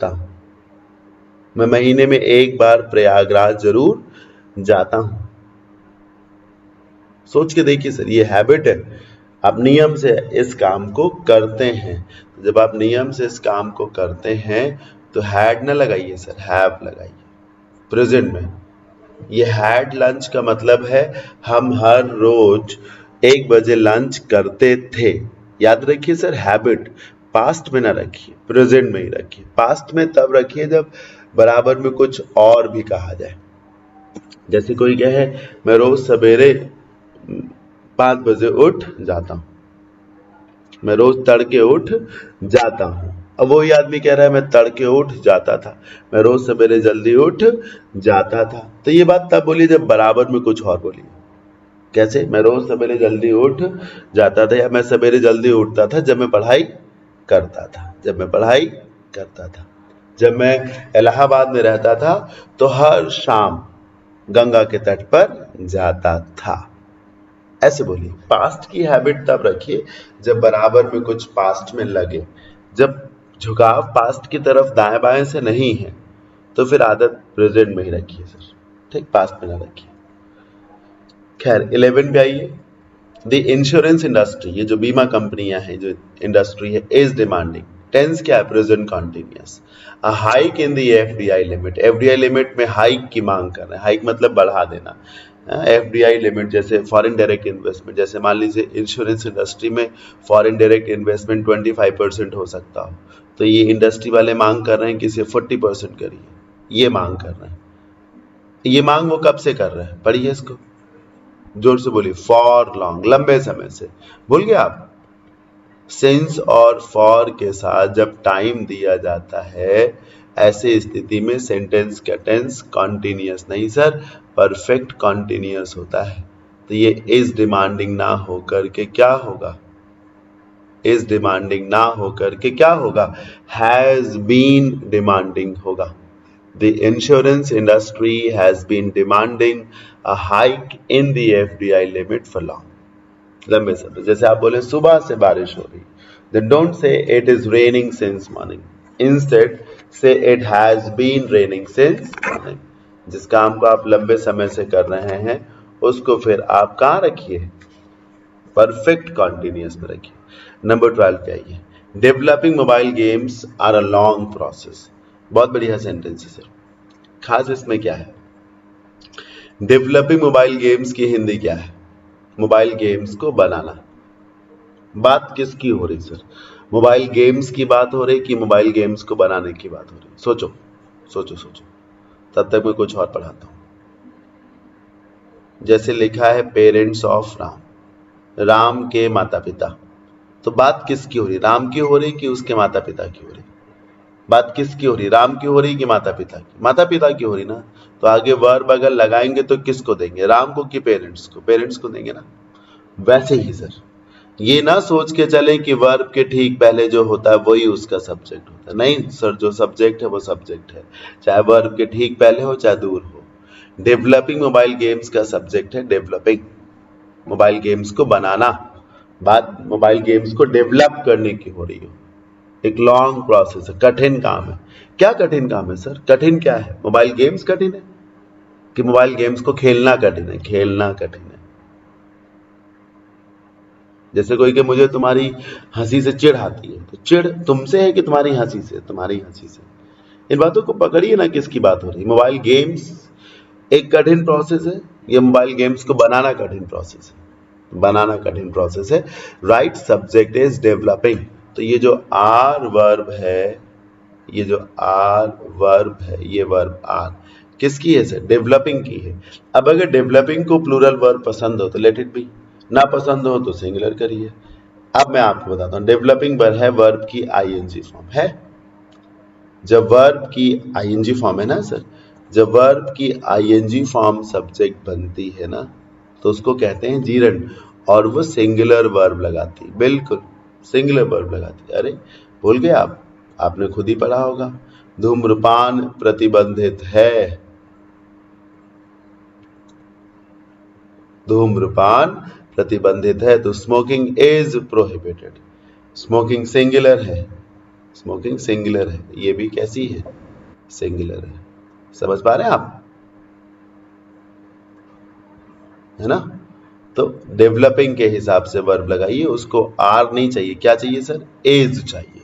हूँ। मैं महीने में एक बार प्रयागराज जरूर जाता हूँ। सोच के देखिए सर, ये हैबिट है। आप नियम से इस काम को करते हैं। जब आप नियम से इस काम को करते हैं तो हैड ना लगाइए सर, हैव लगाइए प्रेजेंट में। ये हैड लंच का मतलब है हम हर रोज 1 बजे लंच करते थे। याद रखिए सर, हैबिट पास्ट में ना रखिए, प्रेजेंट में ही रखिए। पास्ट में तब रखिए जब बराबर में कुछ और भी कहा जाए। जैसे कोई कहे मैं रोज सवेरे 5 बजे उठ जाता हूं, मैं रोज तड़के उठ जाता हूं। अब वही आदमी कह रहा है मैं तड़के उठ जाता था, मैं रोज सवेरे जल्दी उठ जाता था। तो ये बात तब बोली जब बराबर में कुछ और बोली। कैसे? मैं रोज सवेरे जल्दी उठ जाता था, या मैं सवेरे जल्दी उठता था जब मैं पढ़ाई करता था। जब मैं इलाहाबाद में रहता था तो हर शाम गंगा के तट पर जाता था। ऐसे बोलिए। पास्ट की हैबिट तब रखिए जब बराबर में कुछ पास्ट में लगे। जब झुकाव पास्ट की तरफ दाएं बाएं से नहीं है तो फिर आदत प्रेजेंट में ही रखिए सर, ठीक, पास्ट में ना रखिए। खैर 11 पे आइए। द इंश्योरेंस इंडस्ट्री, ये जो बीमा कंपनियां हैं, जो इंडस्ट्री है, इज डिमांडिंग। टेंस क्या है? Present continuous. A hike in the FDI limit. FDI limit में हाइक की मांग कर रहे हैं। हाइक मतलब बढ़ा देना। एफडीआई लिमिट जैसे फॉरेन डायरेक्ट इन्वेस्टमेंट, जैसे मान लीजिए इंश्योरेंस इंडस्ट्री में फॉरेन डायरेक्ट इन्वेस्टमेंट 25% हो सकता हो, तो ये इंडस्ट्री वाले मांग कर रहे हैं कि इसे 40% करिए। ये मांग कर रहे हैं। ये मांग वो कब से कर रहे हैं? पढ़िए इसको, जोर से बोलिए। फॉर लॉन्ग, लंबे समय से। भूल गए आप? सिंस और फॉर के साथ जब टाइम दिया जाता है, ऐसे स्थिति में सेंटेंस का टेंस कॉन्टिन्यूअस नहीं सर, परफेक्ट कॉन्टिन्यूअस होता है। तो ये इज डिमांडिंग ना होकर के क्या होगा? इज डिमांडिंग ना होकर के क्या होगा? हैज बीन डिमांडिंग होगा। The insurance industry has been demanding a hike in the FDI limit for long. लंबे समय। जैसे आप बोले सुबह से बारिश हो रही, then don't say it is raining since morning. Instead say it has been raining since morning. जिस काम को आप लंबे समय से कर रहे हैं उसको फिर आप कहाँ रखिए? परफेक्ट कॉन्टिन्यूअस में रखिए। नंबर 12 पे आइए। Developing mobile games are a long process. बहुत बढ़िया सेंटेंस है सर। खास इसमें क्या है? डेवलपिंग मोबाइल गेम्स की हिंदी क्या है? मोबाइल गेम्स को बनाना। बात किसकी हो रही सर? मोबाइल गेम्स की बात हो रही कि मोबाइल गेम्स को बनाने की बात हो रही? सोचो सोचो सोचो, तब तक मैं कुछ और पढ़ाता हूं। जैसे लिखा है पेरेंट्स ऑफ राम, राम के माता पिता। तो बात किसकी हो रही? राम की हो रही कि उसके माता पिता की हो रही? बात किसकी हो रही? राम की हो रही कि माता पिता की? माता पिता की हो रही ना। तो आगे वर्ब अगर लगाएंगे तो किसको देंगे? राम को कि पेरेंट्स को? पेरेंट्स को देंगे ना। वैसे ही सर, ये ना सोच के चले कि वर्ब के ठीक पहले जो होता है वही उसका सब्जेक्ट होता है। नहीं सर, जो सब्जेक्ट है वो सब्जेक्ट है, चाहे वर्ब के ठीक पहले हो चाहे दूर हो। डेवलपिंग मोबाइल गेम्स का सब्जेक्ट है डेवलपिंग, मोबाइल गेम्स को बनाना। बात मोबाइल गेम्स को डेवलप करने की हो रही हो। एक लॉन्ग प्रोसेस है, कठिन काम है। क्या कठिन काम है सर? कठिन क्या है? मोबाइल गेम्स कठिन है कि मोबाइल गेम्स को खेलना कठिन है? खेलना कठिन है। जैसे कोई कि मुझे तुम्हारी हंसी से चिढ़ आती है, तो चिढ़ तुमसे है कि तुम्हारी हंसी से? तुम्हारी हंसी से। इन बातों को पकड़िए ना, किसकी बात हो रही है। मोबाइल गेम्स एक कठिन प्रोसेस है, ये मोबाइल गेम्स को बनाना कठिन प्रोसेस है। बनाना कठिन प्रोसेस है। Right subject is developing. तो ये जो आर वर्ब है ये जो आर वर्ब है, ये वर्ब आर किसकी है सर? डेवलपिंग की है। अब अगर डेवलपिंग को प्लूरल वर्ब पसंद हो तो लेट इट बी, ना पसंद हो तो सिंगुलर करिए। अब मैं आपको बताता हूँ, डेवलपिंग पर है वर्ब की आईएनजी फॉर्म है। जब वर्ब की आईएनजी फॉर्म है ना सर, जब वर्ब की आईएनजी फॉर्म सब्जेक्ट बनती है ना, तो उसको कहते हैं जीरंड, और वो सिंगुलर वर्ब लगाती, बिल्कुल सिंगुलर वर्ब लगाती। अरे भूल गए आप, आपने खुद ही पढ़ा होगा, धूम्रपान प्रतिबंधित है, धूम्रपान प्रतिबंधित है, तो smoking is prohibited. Smoking singular है, स्मोकिंग सिंगुलर है, ये भी कैसी है? सिंगुलर है। समझ पा रहे हैं आप, है ना? तो डेवलपिंग के हिसाब से वर्ब लगाइए, उसको आर नहीं चाहिए, क्या चाहिए सर? एज चाहिए।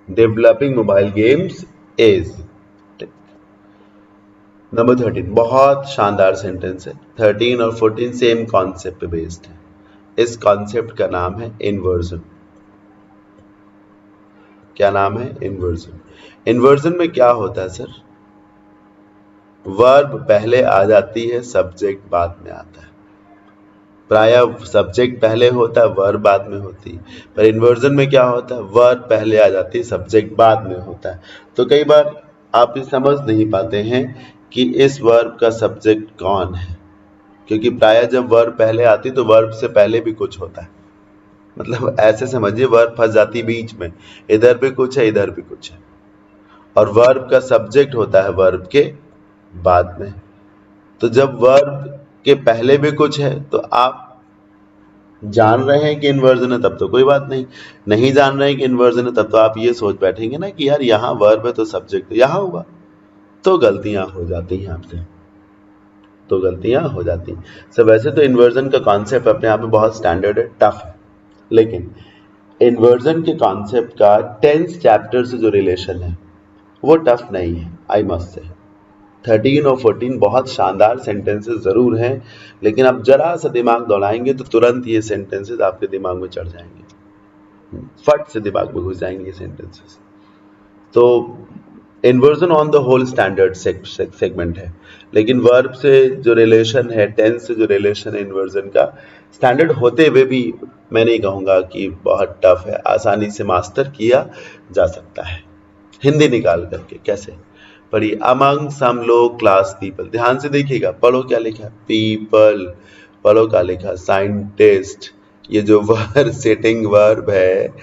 Developing mobile games as. Number 13 बहुत शानदार सेंटेंस है। 13 और 14 सेम कॉन्सेप्ट पे बेस्ड है। इस कॉन्सेप्ट का नाम है इन्वर्जन। क्या नाम है? इन्वर्जन। इन्वर्जन में क्या होता है सर? वर्ब पहले आ जाती है, सब्जेक्ट बाद में आता है। प्रायः सब्जेक्ट पहले होता है, वर्ब बाद में होती है, पर इन्वर्जन में क्या होता है? वर्ब पहले आ जाती है, सब्जेक्ट बाद में होता है। तो कई बार आप ये समझ नहीं पाते हैं कि इस वर्ब का सब्जेक्ट कौन है, क्योंकि प्रायः जब वर्ब पहले आती तो वर्ब से पहले भी कुछ होता है। मतलब ऐसे समझिए, वर्ब फंस जाती बीच में, इधर भी कुछ है, इधर भी कुछ है, और वर्ब का सब्जेक्ट होता है वर्ब के बाद में। तो जब वर्ब के पहले भी कुछ है तो आप जान रहे हैं कि इन्वर्जन है तब तो कोई बात नहीं, नहीं जान रहे हैं कि इन्वर्जन है तब तो आप ये सोच बैठेंगे ना कि यार यहाँ वर्ब है तो सब्जेक्ट तो यहाँ होगा, तो गलतियां हो जाती हैं आपसे, तो गलतियां हो जाती हैं। सब वैसे तो इन्वर्जन का कॉन्सेप्ट अपने आप में बहुत स्टैंडर्ड है, टफ है, लेकिन इन्वर्जन के कॉन्सेप्ट का 10th चैप्टर से जो रिलेशन है वो टफ नहीं है, आई मस्ट से। 13 और 14 बहुत शानदार सेंटेंसेस जरूर हैं, लेकिन आप जरा सा दिमाग दौड़ाएंगे तो तुरंत ये सेंटेंसेस आपके दिमाग में चढ़ जाएंगे, फट से दिमाग में घुस जाएंगे ये सेंटेंसेस। तो inversion on the whole standard segment है, लेकिन वर्ब से जो रिलेशन है, टेंस से जो रिलेशन है इन्वर्जन का, स्टैंडर्ड होते हुए भी मैं नहीं कहूँगा कि बहुत टफ है, आसानी से मास्टर किया जा सकता है। हिंदी निकाल करके कैसे पढ़िए, अमंग सम लो क्लास पीपल, ध्यान से देखिएगा, पढ़ो क्या लिखा है, पीपल, पढ़ो क्या लिखा, साइंटिस्ट। ये जो वर्ब सेटिंग वर्ब है,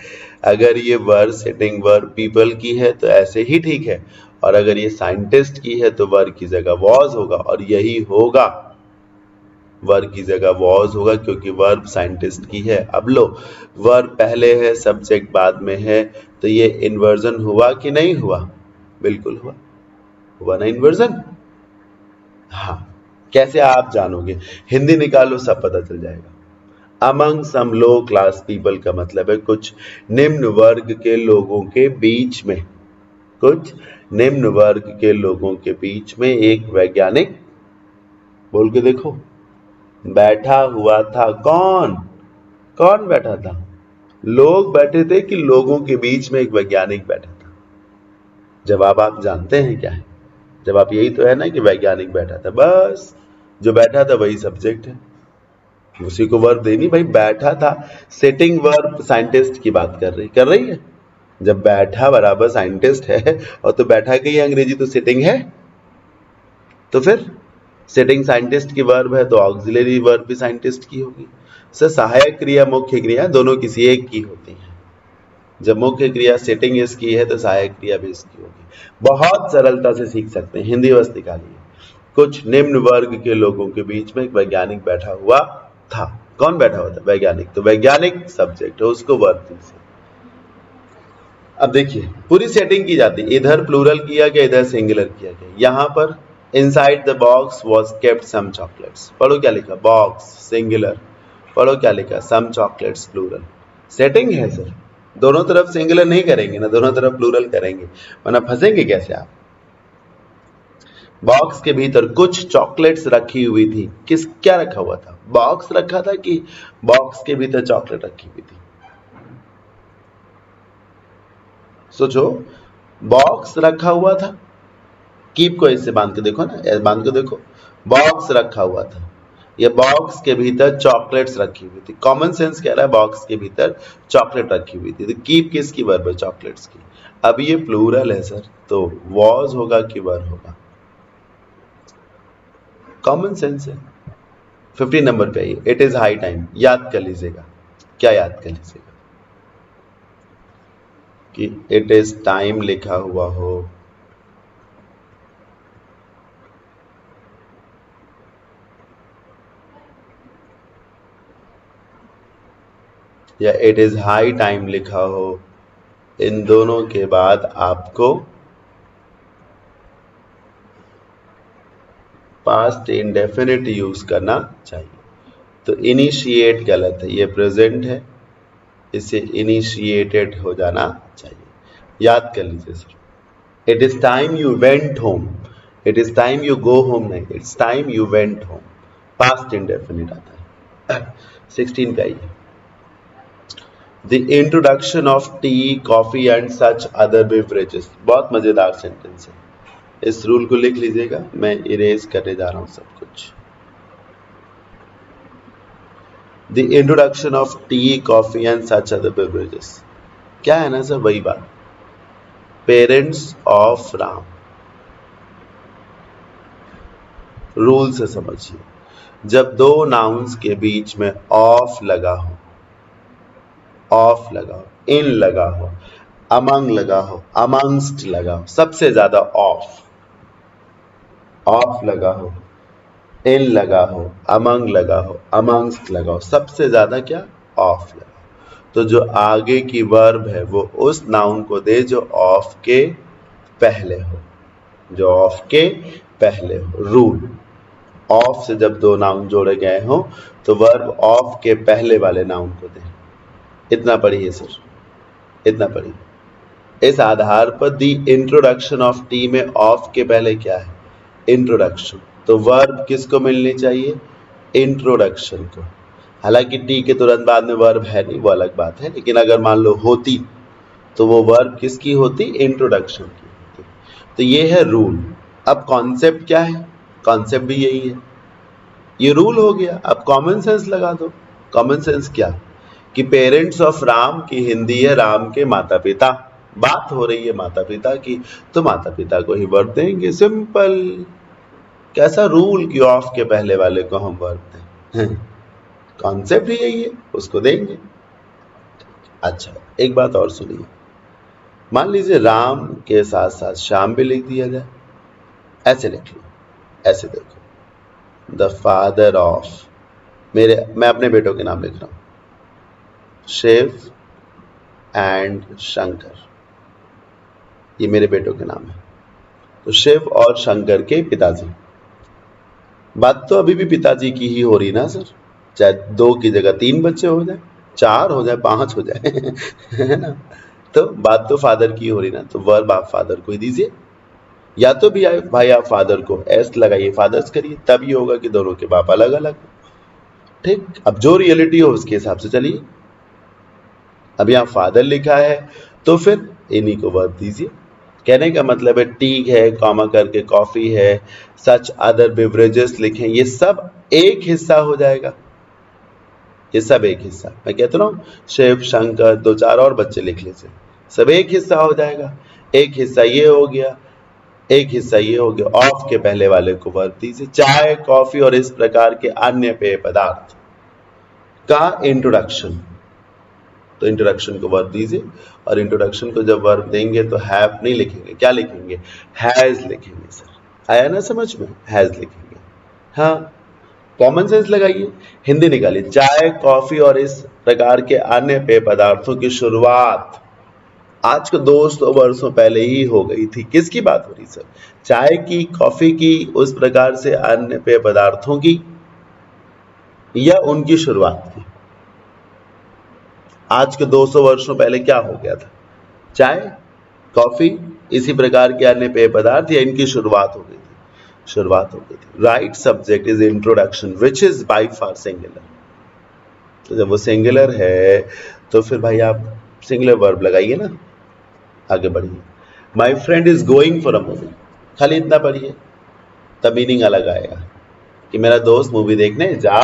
अगर ये वर्ब सेटिंग वर्ब पीपल की है तो ऐसे ही ठीक है, और अगर ये साइंटिस्ट की है तो वर्ब की जगह वॉज होगा, और यही होगा, वर्ब की जगह वॉज होगा, क्योंकि वर्ब साइंटिस्ट की है। अब लो, वर्ब पहले है, सब्जेक्ट बाद में है, तो ये इन्वर्जन हुआ कि नहीं हुआ? बिल्कुल हुआ, हुआ ना इन्वर्जन? हाँ, कैसे आप जानोगे? हिंदी निकालो, सब पता चल जाएगा। अमंग सम लो क्लास पीपल का मतलब है कुछ निम्न वर्ग के लोगों के बीच में, कुछ निम्न वर्ग के लोगों के बीच में एक वैज्ञानिक, बोल के देखो, बैठा हुआ था। कौन? कौन बैठा था? लोग बैठे थे कि लोगों के बीच में एक वैज्ञानिक बैठा था? जवाब आप जानते हैं क्या है? जवाब यही तो है ना कि वैज्ञानिक बैठा था, बस जो बैठा था वही सब्जेक्ट है, उसी को वर्ब देनी भाई, बैठा था। सेटिंग वर्ब साइंटिस्ट की बात कर रही है। जब बैठा बराबर साइंटिस्ट है, और तो बैठा की अंग्रेजी तो सिटिंग है, तो फिर सिटिंग साइंटिस्ट की वर्ब है तो ऑक्सिलरी वर्ब भी साइंटिस्ट की होगी। सर सहायक क्रिया मुख्य क्रिया दोनों किसी एक की होती है, जब मुख्य क्रिया सिटिंग इसकी है तो सहायक क्रिया भी इसकी होगी। बहुत सरलता से सीख सकते हैं, हिंदी बस निकालिए, कुछ निम्न वर्ग के लोगों के बीच में एक वैज्ञानिक बैठा हुआ था। कौन बैठा हुआ था? वैज्ञानिक, तो वैज्ञानिक सब्जेक्ट है, उसको वर्ब से। अब देखिए पूरी सेटिंग की जाती है, इधर प्लूरल किया गया, इधर सिंगुलर किया गया। यहां पर inside the box was kept some chocolates, पढ़ो क्या लिखा, बॉक्स सिंगुलर, पढ़ो क्या लिखा, सम चॉकलेट्स प्लूरल। सेटिंग है सर, दोनों तरफ सिंगुलर नहीं करेंगे ना, दोनों तरफ प्लूरल करेंगे, वरना फंसेंगे कैसे आप। बॉक्स के भीतर कुछ चॉकलेट्स रखी हुई थी, किस क्या रखा हुआ था? बॉक्स रखा था कि बॉक्स के भीतर चॉकलेट रखी हुई थी? सोचो, बॉक्स रखा हुआ था, कीप को इससे बांध के देखो ना, ऐसे बांध के देखो, बॉक्स रखा हुआ था, ये बॉक्स के भीतर चॉकलेट्स रखी हुई थी। कॉमन सेंस कह रहा है बॉक्स के भीतर चॉकलेट रखी हुई थी, तो कीप किसकी वर्ब है? चॉकलेट्स की। अब ये प्लूरल है सर, तो वॉज होगा कि वर होगा? कॉमन सेंस है। 15 नंबर पे आइए, इट इज हाई टाइम, याद कर लीजिएगा। क्या याद कर लीजिएगा? कि इट इज टाइम लिखा हुआ हो, या इट इज हाई टाइम लिखा हो, इन दोनों के बाद आपको पास्ट इंडेफिनिट यूज करना चाहिए। तो इनिशिएट गलत है, ये प्रेजेंट है, इसे इनिशिएटेड हो जाना चाहिए। याद कर लीजिए sir, it is time you went home, it is time you go home नहीं, it's time you went home, past indefinite आता है। 16 पे आइए, the introduction of tea, coffee and such other beverages. बहुत मजेदार सेंटेंस है, इस रूल को लिख लीजिएगा, मैं इरेज करने जा रहा हूं सब कुछ। The introduction of tea, coffee and such other beverages, क्या है ना सर? वही बात, पेरेंट्स ऑफ राम। रूल से समझिए, जब दो नाउन्स के बीच में ऑफ लगा हो, ऑफ लगा हो, इन लगा हो, अमंग लगा हो, अमंगस्ट लगा हो, सबसे ज्यादा ऑफ, ऑफ लगा हो, इन लगा हो, अमंग लगा हो, अमंगस्ट लगा हो, सबसे ज्यादा क्या? ऑफ लगा हो। तो जो आगे की वर्ब है वो उस नाउन को दे जो ऑफ के पहले हो, जो ऑफ के पहले हो। रूल, ऑफ से जब दो नाउन जोड़े गए हो तो वर्ब ऑफ के पहले वाले नाउन को दे। इतना पढ़िए सर, इतना पढ़िए। इस आधार पर दी इंट्रोडक्शन ऑफ टी में ऑफ के पहले क्या है? इंट्रोडक्शन। तो वर्ब किसको मिलनी चाहिए? इंट्रोडक्शन को। हालांकि टी के तुरंत बाद में वर्ब है नहीं, वो अलग बात है, लेकिन अगर मान लो होती तो वो वर्ब किसकी होती? इंट्रोडक्शन की होती। तो ये है रूल। अब कॉन्सेप्ट क्या है? कॉन्सेप्ट भी यही है, ये रूल हो गया। अब कॉमन सेंस लगा दो। कॉमन सेंस क्या? कि पेरेंट्स ऑफ राम की हिंदी है राम के माता पिता, बात हो रही है माता पिता की, तो माता पिता को ही वर्ब देंगे, सिंपल। कैसा रूल कि ऑफ के पहले वाले को हम वर्ब दें? कॉन्सेप्ट ही यही है, उसको देंगे। अच्छा, एक बात और सुनिए, मान लीजिए राम के साथ साथ श्याम भी लिख दिया जाए, ऐसे लिख लो, ऐसे देखो, द फादर ऑफ, मैं अपने बेटों के नाम लिख रहा हूं, शिव एंड शंकर, ये मेरे बेटों के नाम है। तो शिव और शंकर के पिताजी, बात तो अभी भी पिताजी की ही हो रही ना सर, चाहे 2 की जगह 3 बच्चे हो जाए, 4 हो जाए, 5 हो जाए है ना, तो बात तो फादर की हो रही ना, तो वर्ब आप फादर को ही दीजिए, या तो भी भाई आप फादर को एस लगाइए, फादर्स करिए, तब ये होगा कि दोनों के बाप अलग अलग। ठीक, अब जो रियलिटी हो उसके हिसाब से चलिए। अब यहाँ फादर लिखा है तो फिर इन्हीं को वर्ब दीजिए। कहने का मतलब है टी है, कॉमा करके कॉफी है, सच अदर बेवरेजेस लिखें, ये सब एक हिस्सा हो जाएगा, ये सब एक हिस्सा। मैं कहता हूँ शिव शंकर 2-4 और बच्चे लिख लीजिए, सब एक हिस्सा हो जाएगा। एक हिस्सा ये हो गया, एक हिस्सा ये हो गया, ऑफ के पहले वाले को वर्ब दीजिए। चाय, कॉफी और इस प्रकार के अन्य पेय पदार्थ का इंट्रोडक्शन, तो इंट्रोडक्शन को वर्ब दीजिए, और इंट्रोडक्शन को जब वर्ब देंगे तो हैव नहीं लिखेंगे, क्या लिखेंगे? हैज लिखेंगे। सर आया ना समझ में? हैज लिखेंगे। हाँ, कॉमन सेंस लगाइए, हिंदी निकालिए, चाय, कॉफी और इस प्रकार के अन्य पेय पदार्थों की शुरुआत आज को 200 वर्षों पहले ही हो गई थी। किसकी बात हो रही सर? चाय की, कॉफी की, उस प्रकार से अन्य पेय पदार्थों की, या उनकी शुरुआत की? आज के 200 वर्षों पहले क्या हो गया था? चाय, कॉफी, इसी प्रकार के अन्य पेय पदार्थ, या इनकी शुरुआत हो गई थी? शुरुआत हो गई थी। Right subject is introduction which is by far singular. तो जब वो सिंगुलर है तो फिर भाई आप सिंगुलर वर्ब लगाइए ना, आगे बढ़िए। My friend is going for a movie, खाली इतना पढ़िए, तब मीनिंग अलग आएगा कि मेरा दोस्त मूवी देखने जा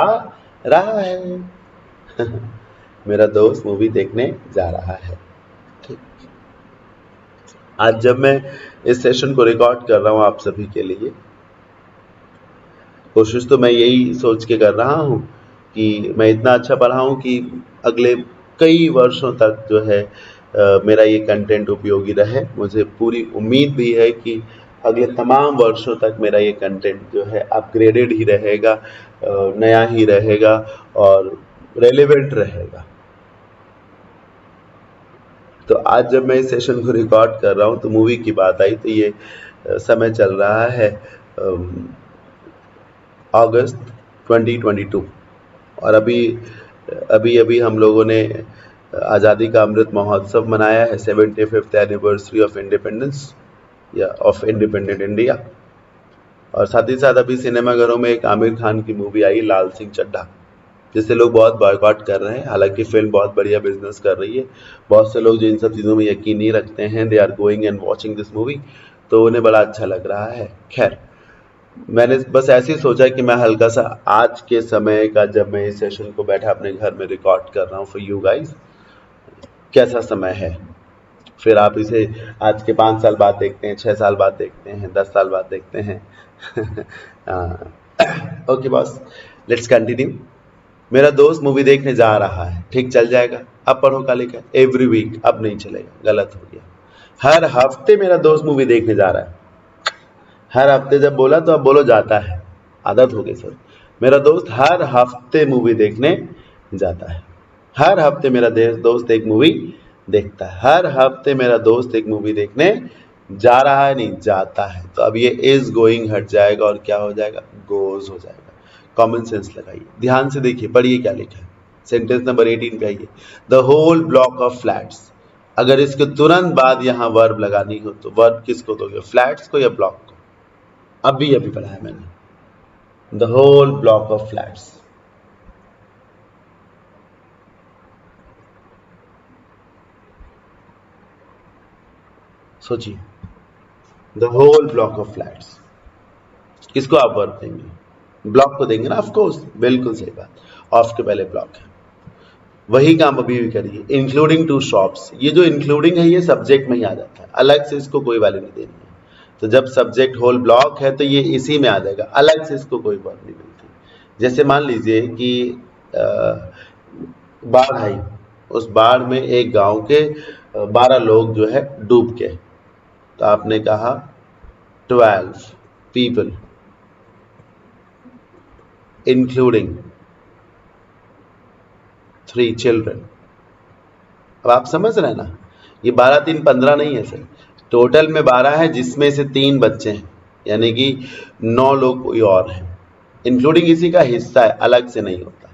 रहा है। मेरा दोस्त मूवी देखने जा रहा है। ठीक, आज जब मैं इस सेशन को रिकॉर्ड कर रहा हूं आप सभी के लिए, कोशिश तो मैं यही सोच के कर रहा हूं कि मैं इतना अच्छा पढ़ाऊं कि अगले कई वर्षों तक जो है मेरा ये कंटेंट उपयोगी रहे। मुझे पूरी उम्मीद भी है कि अगले तमाम वर्षों तक मेरा ये कंटेंट जो है अपग्रेडेड ही रहेगा, नया ही रहेगा और रेलेवेंट रहेगा। तो आज जब मैं इस सेशन को रिकॉर्ड कर रहा हूँ तो मूवी की बात आई, तो ये समय चल रहा है अगस्त 2022 और अभी हम लोगों ने आज़ादी का अमृत महोत्सव मनाया है, 75th एनिवर्सरी ऑफ इंडिपेंडेंस या ऑफ इंडिपेंडेंट इंडिया। और साथ ही साथ अभी सिनेमाघरों में एक आमिर खान की मूवी आई लाल सिंह चड्ढा, जिसे लोग बहुत बॉयकॉट कर रहे हैं। हालांकि फिल्म बहुत बढ़िया बिजनेस कर रही है। बहुत से लोग जो इन सब चीज़ों में यकीन नहीं रखते हैं, they are going and watching this movie, तो उन्हें बड़ा अच्छा लग रहा है। खैर, मैंने बस ऐसे ही सोचा कि मैं हल्का सा आज के समय का, जब मैं इस सेशन को बैठा अपने घर में रिकॉर्ड कर रहा हूँ फॉर यू गाइस, कैसा समय है। फिर आप इसे आज के 5 साल बाद देखते हैं, 6 साल बाद देखते हैं, 10 साल बाद देखते हैं। Okay boss, let's continue. मेरा दोस्त मूवी देखने जा रहा है, ठीक, चल जाएगा। अब पढ़ो क्या लिखा है, एवरी वीक, अब नहीं चलेगा, गलत हो गया। हर हफ्ते मेरा दोस्त मूवी देखने जा रहा है। हर हफ्ते जब बोला तो अब बोलो जाता है, आदत हो गई सर। मेरा दोस्त हर हफ्ते मूवी देखने जाता है। हर हफ्ते मेरा दोस्त एक मूवी देखता है। हर हफ्ते मेरा दोस्त एक मूवी देखने जा रहा है, नहीं जाता है। तो अब ये इज गोइंग हट जाएगा और क्या हो जाएगा, गोज हो जाएगा। कॉमन सेंस लगाइए, ध्यान से देखिए, पढ़िए क्या लिखा है। सेंटेंस नंबर 18 पे आइए। The whole block of flats. अगर इसके तुरंत बाद यहां वर्ब लगानी हो तो वर्ब किसको दोगे, फ्लैट्स को या ब्लॉक को? अभी पढ़ाया मैंने, the whole block of flats. सोचिए, the whole block of flats, किसको आप वर्ब देंगे? ब्लॉक को देंगे ना, ऑफ कोर्स, बिल्कुल सही बात। ऑफ के पहले ब्लॉक है। वही काम अभी भी करिए, इंक्लूडिंग 2 शॉप्स। ये जो इंक्लूडिंग है ये सब्जेक्ट में ही आ जाता है, अलग से इसको कोई वैल्यू नहीं देनी है। तो जब सब्जेक्ट होल ब्लॉक है तो ये इसी में आ जाएगा, अलग से इसको कोई वर्ब नहीं मिलती। जैसे मान लीजिए कि बाढ़ आई, उस बाढ़ में एक गांव के 12 लोग जो है डूब गए, तो आपने कहा 12 पीपल इंक्लूडिंग 3 चिल्ड्रन। अब आप समझ रहे हैं ना, ये 12 3 15 नहीं है सर, टोटल में 12 है, जिसमें से 3 बच्चे हैं, यानी कि 9 लोग कोई और हैं। इंक्लूडिंग इसी का हिस्सा है, अलग से नहीं होता।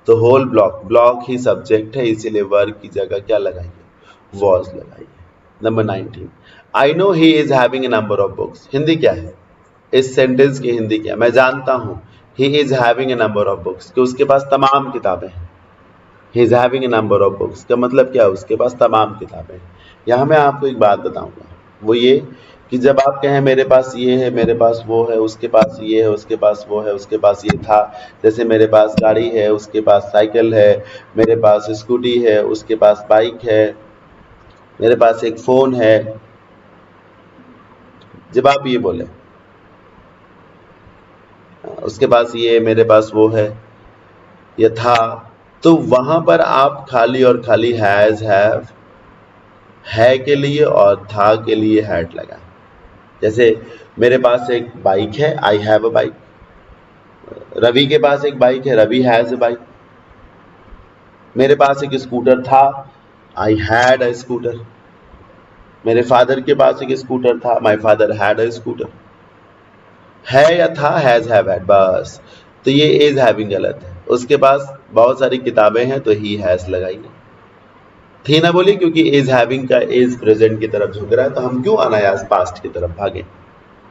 तो होल ब्लॉक, ब्लॉक ही सब्जेक्ट है, इसीलिए वर्ब की जगह क्या लगाइए, वॉज लगाइए। Number 19, I know he is having a number of books. Hindi क्या है इस सेंटेंस की, हिंदी क्या? मैं जानता हूं he is having a number of books, कि उसके पास तमाम किताबें हैं। He is having a number of books का मतलब क्या है, उसके पास तमाम किताबें हैं। यहाँ मैं आपको एक बात बताऊंगा, वो ये कि जब आप कहें मेरे पास ये है, मेरे पास वो है, उसके पास ये है, उसके पास वो है, उसके पास ये था, जैसे मेरे पास गाड़ी है, उसके पास साइकिल है, मेरे पास स्कूटी है, उसके पास बाइक है, मेरे पास एक फोन है। जब आप ये बोले उसके पास ये, मेरे पास वो है, ये था, तो वहां पर आप खाली और खाली हैज, हैव, है के लिए और था के लिए हैड लगा। जैसे मेरे पास एक बाइक है, I have a bike. Ravi के पास एक बाइक है, रवि हैज अ बाइक। मेरे पास एक स्कूटर था, आई हैड अ स्कूटर। मेरे फादर के पास एक स्कूटर था, my father had a scooter. है या था, हैज, हैव, हैड, बस। तो ये इज हैविंग गलत है। उसके पास बहुत सारी किताबें हैं, तो ही हैज लगाइए। थी ना बोली, क्योंकि इज हैविंग का इज प्रेजेंट की तरफ झुक रहा है, तो हम क्यों अनायास पास्ट की तरफ भागे।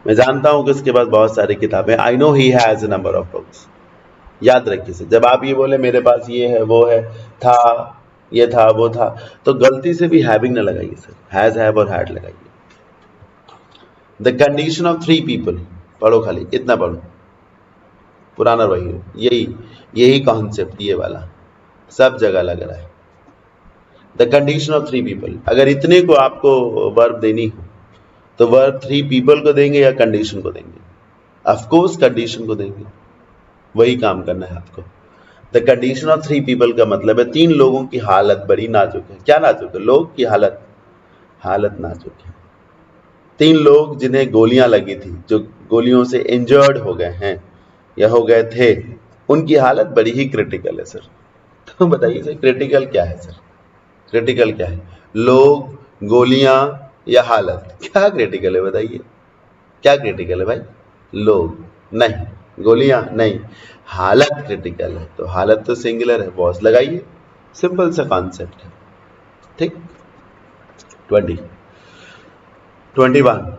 मैं जानता हूं कि उसके पास बहुत सारी किताबें, I know he has a number of books. याद रखिए सर, जब आप ये बोले मेरे पास ये है, वो है, था, ये था, वो था, तो गलती से भी हैविंग ना लगाइए सर, हैज, हैव और हैड लगाइए। द कंडीशन ऑफ 3 पीपल, पढ़ो खाली इतना पढ़ो, पुराना वही, यही यही कॉन्सेप्ट ये वाला सब जगह लग रहा है। द कंडीशन ऑफ 3 पीपल, अगर इतने को आपको वर्ब देनी हो तो वर्ब 3 पीपल को देंगे या कंडीशन को देंगे? ऑफ कोर्स कंडीशन को देंगे, वही काम करना है आपको। द कंडीशन ऑफ 3 पीपल का मतलब है 3 लोगों की हालत बड़ी नाजुक है। क्या नाजुक है? लोग की हालत नाजुक है। 3 लोग जिन्हें गोलियां लगी थी, जो गोलियों से इंजर्ड हो गए हैं या हो गए थे, उनकी हालत बड़ी ही क्रिटिकल है सर। तो बताइए सर क्रिटिकल क्या है सर? क्रिटिकल क्या है? लोग, गोलियां या हालत? क्या क्रिटिकल है बताइए? क्या क्रिटिकल है भाई? लोग नहीं, गोलियां नहीं, हालत क्रिटिकल है। तो हालत तो सिंगुलर है, वॉज लगाइए, सिंपल सा कॉन्सेप्ट है। ठीक। 21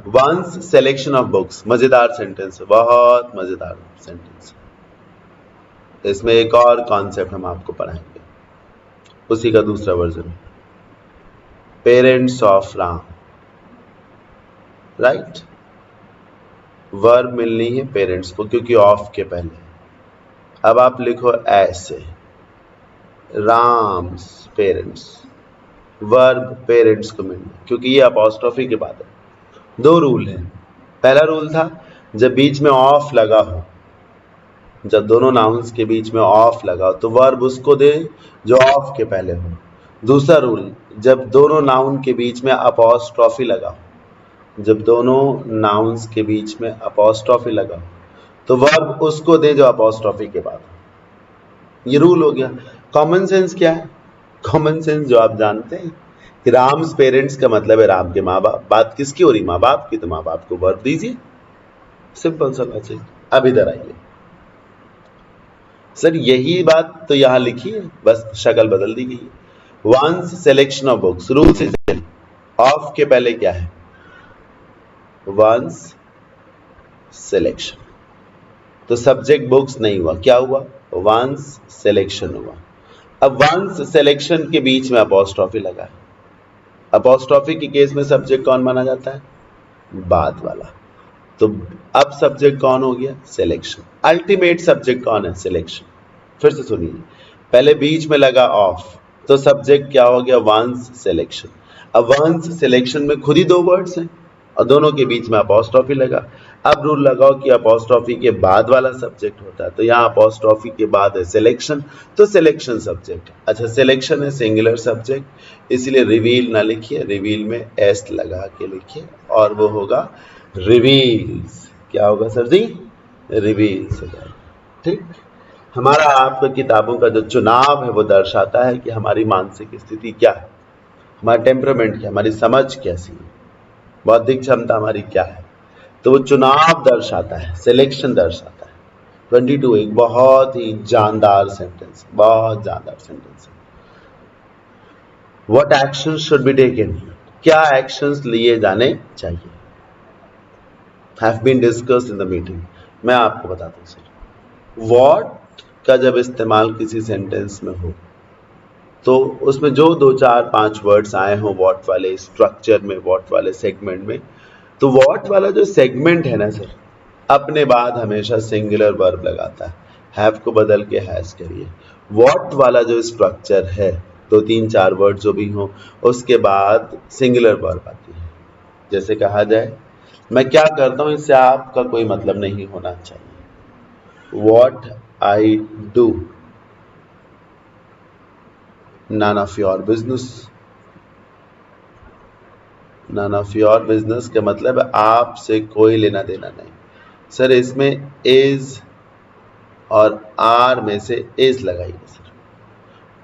वंस सिलेक्शन ऑफ बुक्स, मजेदार सेंटेंस है, बहुत मजेदार सेंटेंस है। इसमें एक और कॉन्सेप्ट हम आपको पढ़ाएंगे, उसी का दूसरा version, parents of Ram. Right, verb मिलनी है पेरेंट्स को क्योंकि ऑफ के पहले। अब आप लिखो ऐसे, राम्स पेरेंट्स, वर्ब पेरेंट्स को मिलना क्योंकि ये अपॉस्ट्रोफी के बाद है। 2 रूल हैं। पहला रूल था जब बीच में ऑफ लगा हो, जब दोनों नाउन्स के बीच में ऑफ लगा हो तो वर्ब उसको दे जो ऑफ के पहले हो। दूसरा रूल, जब दोनों नाउन के बीच में अपॉस्ट्रोफी लगा हो, जब दोनों नाउन्स के बीच में अपॉस्ट्रोफी लगा हो तो वर्ब उसको दे जो अपॉस्ट्रोफी के बाद हो। ये रूल हो गया। कॉमन सेंस क्या है? कॉमन सेंस जो आप जानते हैं कि राम्स पेरेंट्स का मतलब है राम के माँ बाप। बात किसकी हो रही? माँ बाप की, तो माँ बाप को वर्ब दीजिए, सिंपल सा लॉजिक। अब इधर आइए सर, यही बात तो यहां लिखी है, बस शक्ल बदल दी गई है। One's selection of books, rule से ऑफ के पहले क्या है? वंस सिलेक्शन, तो सब्जेक्ट बुक्स नहीं हुआ, क्या हुआ? वंस सिलेक्शन हुआ। अब वंस सिलेक्शन के बीच में अपॉस्ट्रोफी लगा है। अपॉस्ट्रोफी के केस में सब्जेक्ट कौन माना जाता है? बाद वाला। तो अब सब्जेक्ट कौन हो गया? सिलेक्शन। अल्टीमेट सब्जेक्ट कौन है? सिलेक्शन। फिर से सुनिए, पहले बीच में लगा ऑफ तो सब्जेक्ट क्या हो गया? One's selection. अब वंस सिलेक्शन में खुद ही 2 वर्ड्स हैं और दोनों के बीच में अपॉस्ट्रोफी लगा। अब रूल लगाओ कि अपॉस्ट्रोफी के बाद वाला सब्जेक्ट होता है, तो यहाँ अपॉस्ट्रोफी के बाद है सिलेक्शन, तो सिलेक्शन सब्जेक्ट। अच्छा, सिलेक्शन है सिंगुलर सब्जेक्ट, इसलिए रिवील ना लिखिए, रिवील में एस लगा के लिखिए और वो होगा रिवील्स। क्या होगा सर जी? रिवील्स हो जाएगा। ठीक। हमारा आपका किताबों का जो चुनाव है वो दर्शाता है कि हमारी मानसिक स्थिति क्या है, हमारा टेम्परामेंट क्या, हमारी समझ कैसी है, बौद्धिक क्षमता हमारी क्या है, तो वो चुनाव दर्शाता है, सिलेक्शन दर्शाता है। 22 एक बहुत ही जानदार सेंटेंस, बहुत जानदार सेंटेंस है। What action should be taken, क्या एक्शंस लिए जाने चाहिए? Have been discussed in the meeting. मैं आपको बताता हूँ सर, व्हाट का जब इस्तेमाल किसी सेंटेंस में हो तो उसमें जो 2 4 5 वर्ड्स आए हों व्हाट वाले स्ट्रक्चर में, व्हाट वाले सेगमेंट में, तो व्हाट वाला जो सेगमेंट है ना सर, अपने बाद हमेशा सिंगुलर वर्ब लगाता है। हैव को बदल के हैज करिए। व्हाट वाला जो स्ट्रक्चर है, 2 3 4 वर्ड जो भी हो, उसके बाद सिंगुलर वर्ब आती है। जैसे कहा जाए, मैं क्या करता हूं इससे आपका कोई मतलब नहीं होना चाहिए। What I do, none of your business। none of your business का मतलब है आपसे कोई लेना देना नहीं। सर इसमें is और are में से is लगाइए सर।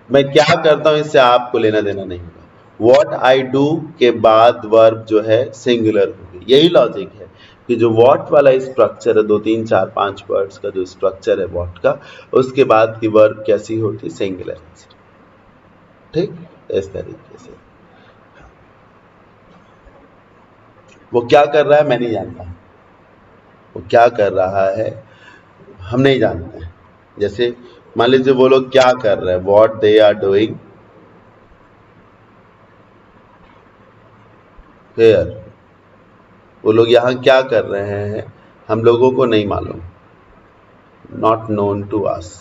मैं क्या करता हूं इससे आपको लेना देना नहीं होगा। what I do के बाद वर्ब जो है सिंगुलर होगी। यही लॉजिक है कि जो what वाला स्ट्रक्चर है, 2 3 4 5 वर्ड्स का जो स्ट्रक्चर है what का, उसके बाद की वर्ब कैसी होती? सिंगुलर। ठीक, इस तरीके से। वो क्या कर रहा है मैं नहीं जानता, वो क्या कर रहा है हम नहीं जानते हैं। जैसे मान लीजिए वो लोग क्या कर रहे हैं, what they are doing here, वो लोग यहाँ क्या कर रहे हैं हम लोगों को नहीं मालूम, not known to us.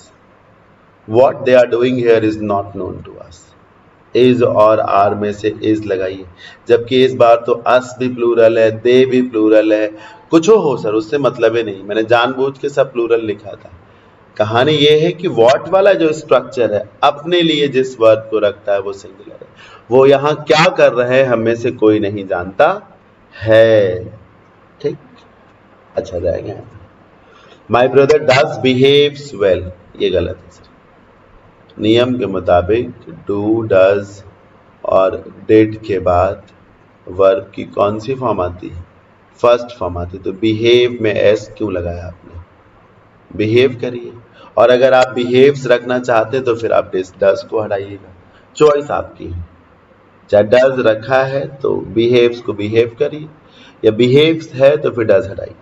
What they are doing here is not known to us. Is और आर में से इज लगाइए, जबकि इस बार तो अस भी प्लूरल है, दे भी प्लूरल है, कुछ हो सर उससे मतलब ही नहीं, मैंने जानबूझ के सब प्लूरल लिखा था। कहानी ये है कि वॉट वाला जो स्ट्रक्चर है अपने लिए जिस वर्ब को रखता है वो सिंगुलर है। वो यहाँ क्या कर रहे हैं हम में से कोई नहीं जानता है, ठीक। अच्छा जाएगा, my brother does behaves well, ये गलत है सर। नियम के मुताबिक डू, डज और डिड के बाद वर्ब की कौन सी फॉर्म आती है? फर्स्ट फॉर्म आती है। तो बिहेव में एस क्यों लगाया आपने? बिहेव करिए। और अगर आप बिहेव्स रखना चाहते हैं तो फिर आप डज को हटाइएगा, चॉइस आपकी है। चाहे डज रखा है तो बिहेव्स को बिहेव करिए, या बिहेव्स है तो फिर डज हटाइए।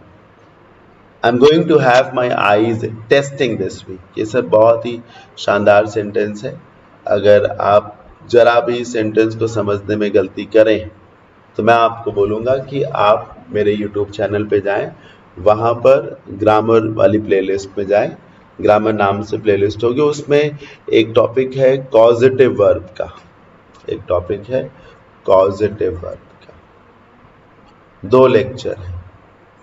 I am going to have my eyes testing this week, ये सर बहुत ही शानदार सेंटेंस है। अगर आप जरा भी सेंटेंस को समझने में गलती करें तो मैं आपको बोलूँगा कि आप मेरे यूट्यूब चैनल पे जाएं, वहाँ पर ग्रामर वाली प्लेलिस्ट में जाएं। ग्रामर नाम से प्लेलिस्ट होगी, उसमें एक टॉपिक है कॉजेटिव वर्ब का, एक टॉपिक है कॉजेटिव वर्ब का, 2 लेक्चर है,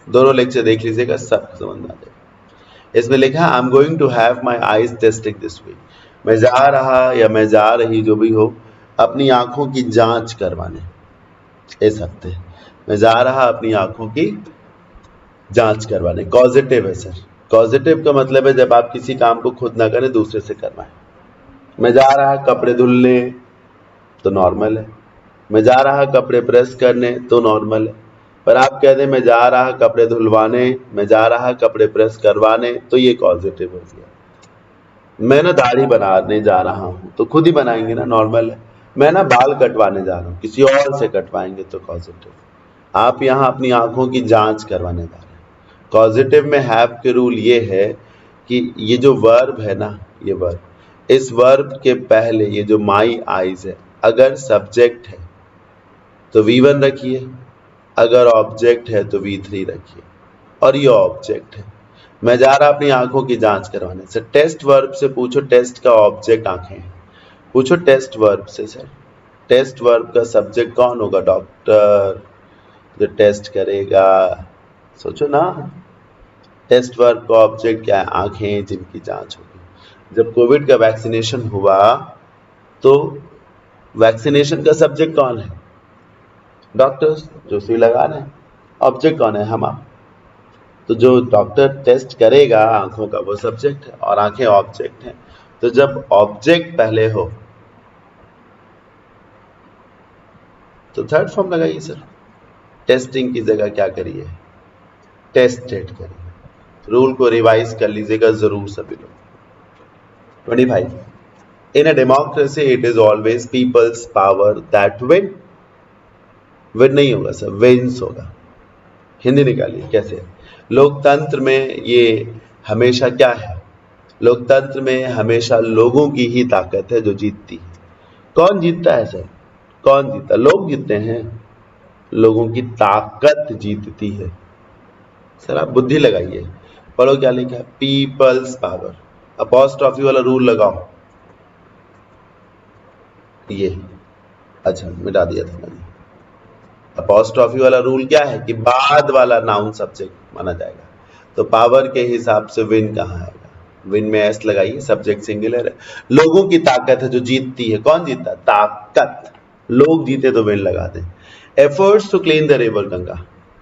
दोनों लेक्चर देख लीजिएगा, सब समझ में आ जाएगा। इसमें लिखा है I am going to have my eyes testing this week, मैं जा रहा या मैं जा रही जो भी हो अपनी आंखों की जांच करवाने इस हफ्ते, मैं जा रहा अपनी आंखों की जांच करवाने। कॉजेटिव है सर, कॉजेटिव का मतलब है जब आप किसी काम को खुद ना करें दूसरे से करवाएं। मैं जा रहा कपड़े धुलने तो नॉर्मल है, मैं जा रहा कपड़े प्रेस करने तो नॉर्मल है, पर आप कह दें मैं जा रहा कपड़े धुलवाने, मैं जा रहा कपड़े प्रेस करवाने, तो ये कॉजेटिव हो गया। मैं ना दाढ़ी बनाने जा रहा हूँ तो खुद ही बनाएंगे ना, नॉर्मल है। मैं ना बाल कटवाने जा रहा हूँ, किसी और से कटवाएंगे तो पॉजिटिव। आप यहाँ अपनी आंखों की जांच करवाने जा रहे हैं। पॉजिटिव में हैव के रूल ये है कि ये जो वर्ब है ना, ये वर्ब, इस वर्ब के पहले ये जो माई आईज है, अगर सब्जेक्ट है तो V1 रखिए, अगर ऑब्जेक्ट है तो V3 रखिए, और ये ऑब्जेक्ट है। मैं जा रहा अपनी आंखों की जांच करवाने से, टेस्ट वर्ब से पूछो, टेस्ट का ऑब्जेक्ट आंखें हैं, पूछो टेस्ट वर्ब से सर टेस्ट वर्ब का सब्जेक्ट कौन होगा? डॉक्टर जो टेस्ट करेगा, सोचो ना। टेस्ट वर्ब का ऑब्जेक्ट क्या है? आंखें जिनकी जांच होगी। जब कोविड का वैक्सीनेशन हुआ तो वैक्सीनेशन का सब्जेक्ट कौन है? डॉक्टर्स जो सुई लगा रहे हैं। ऑब्जेक्ट कौन है? हम आप। तो जो डॉक्टर टेस्ट करेगा आंखों का वो सब्जेक्ट है और आंखें ऑब्जेक्ट हैं। तो जब ऑब्जेक्ट पहले हो तो थर्ड फॉर्म लगाइए सर। टेस्टिंग की जगह क्या करिए? टेस्टेड करिए। रूल को रिवाइज कर लीजिएगा जरूर सभी लोग। 25, in a democracy it is always people's power that win. Win नहीं होगा सर, विन्स होगा। हिंदी निकालिए कैसे? लोकतंत्र में ये हमेशा क्या है? लोकतंत्र में हमेशा लोगों की ही ताकत है जो जीतती है। कौन जीतता है सर? कौन जीतता? लोग जीतते हैं। लोगों की ताकत जीतती है। सर आप बुद्धि लगाइए, पढ़ो क्या लिखा है? Peoples power. अपॉस्ट्रॉफी वाला रूल लगाओ, ये अच्छा मिटा दिया था मैंने। अपॉस्ट्रॉफी वाला रूल क्या है कि बाद वाला नाउन सब्जेक्ट माना जाएगा। तो पावर के हिसाब से विन कहाँ आएगा? विन में एस लगाइए, सब्जेक्ट सिंगुलर है। लोगों की ताकत है जो जीतती है। कौन जीतता? ताकत। लोग जीते तो विन लगा दें। Efforts to clean the river Ganga,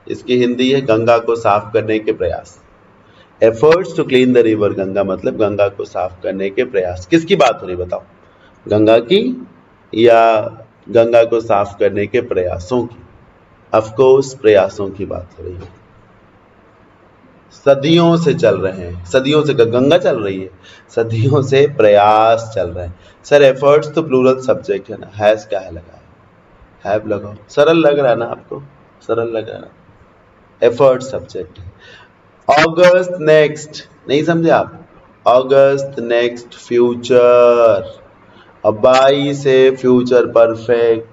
इसकी हिंदी है गंगा को साफ करने के प्रयास। Efforts to clean the river Ganga मतलब गंगा को साफ करने के प्रयास। किसकी बात हो रही बताओ? गंगा की या गंगा को साफ करने के प्रयासों की? ऑफकोर्स प्रयासों की बात हो रही है। सदियों से चल रहे हैं, सदियों से गंगा चल रही है, सदियों से प्रयास चल रहे हैं। सर एफर्ट्स तो प्लूरल सब्जेक्ट है ना, हैज क्या है लगाया? हैव लगाओ। सरल लग रहा है ना आपको? सरल लग रहा है ना? एफर्ट सब्जेक्ट है। ऑगस्ट नेक्स्ट, नहीं समझे आप? ऑगस्ट नेक्स्ट फ्यूचर, अब बाई से फ्यूचर परफेक्ट।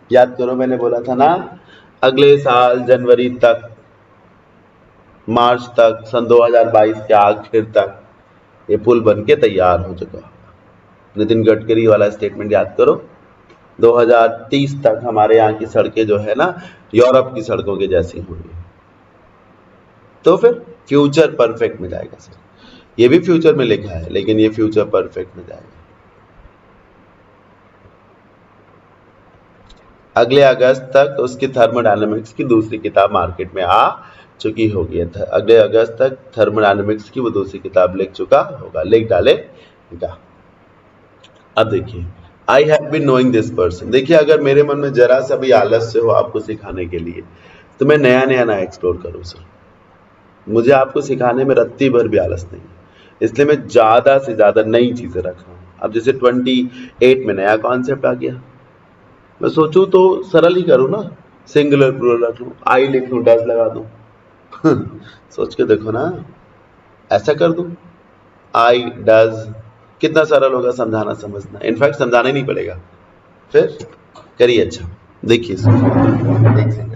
याद करो, मैंने बोला था ना, अगले साल जनवरी तक, मार्च तक, सन 2022 के आखिर तक ये पुल बन के तैयार हो चुका है। नितिन गडकरी वाला स्टेटमेंट याद करो, 2030 तक हमारे यहाँ की सड़कें जो है ना, यूरोप की सड़कों के जैसी होंगी। तो फिर फ्यूचर परफेक्ट में जाएगा सर, ये भी फ्यूचर में लिखा है, लेकिन ये फ्यूचर परफेक्ट में जाएगा। अगले अगस्त तक उसकी थर्मोडायनेमिक्स की दूसरी किताब मार्केट में आ चुकी होगी। अगले अगस्त तक थर्मोडायनेमिक्स की वो दूसरी किताब लिख चुका होगा, लिख डालेगा। अब देखिए, I have been knowing this person. देखिए, अगर मेरे मन में जरा सा भी आलस्य हो आपको सिखाने के लिए, तो मैं नया नया ना एक्सप्लोर करूँ सर। मुझे आपको सिखाने में रत्ती भर भी आलस नहीं है, इसलिए मैं ज़्यादा से ज़्यादा नई चीज़ें रख रहा हूँ। अब जैसे 28 में नया कॉन्सेप्ट आ गया, मैं सोचूं तो सरल ही करूँ ना, सिंगुलर प्लूरल रख लूँ, आई लिख लूँ, डज लगा दूँ। सोच के देखो ना, ऐसा कर दूँ, आई डज, कितना सरल होगा समझाना समझना। इनफैक्ट समझाना ही नहीं पड़ेगा, फिर करिए। अच्छा देखिए, एक सेकंड,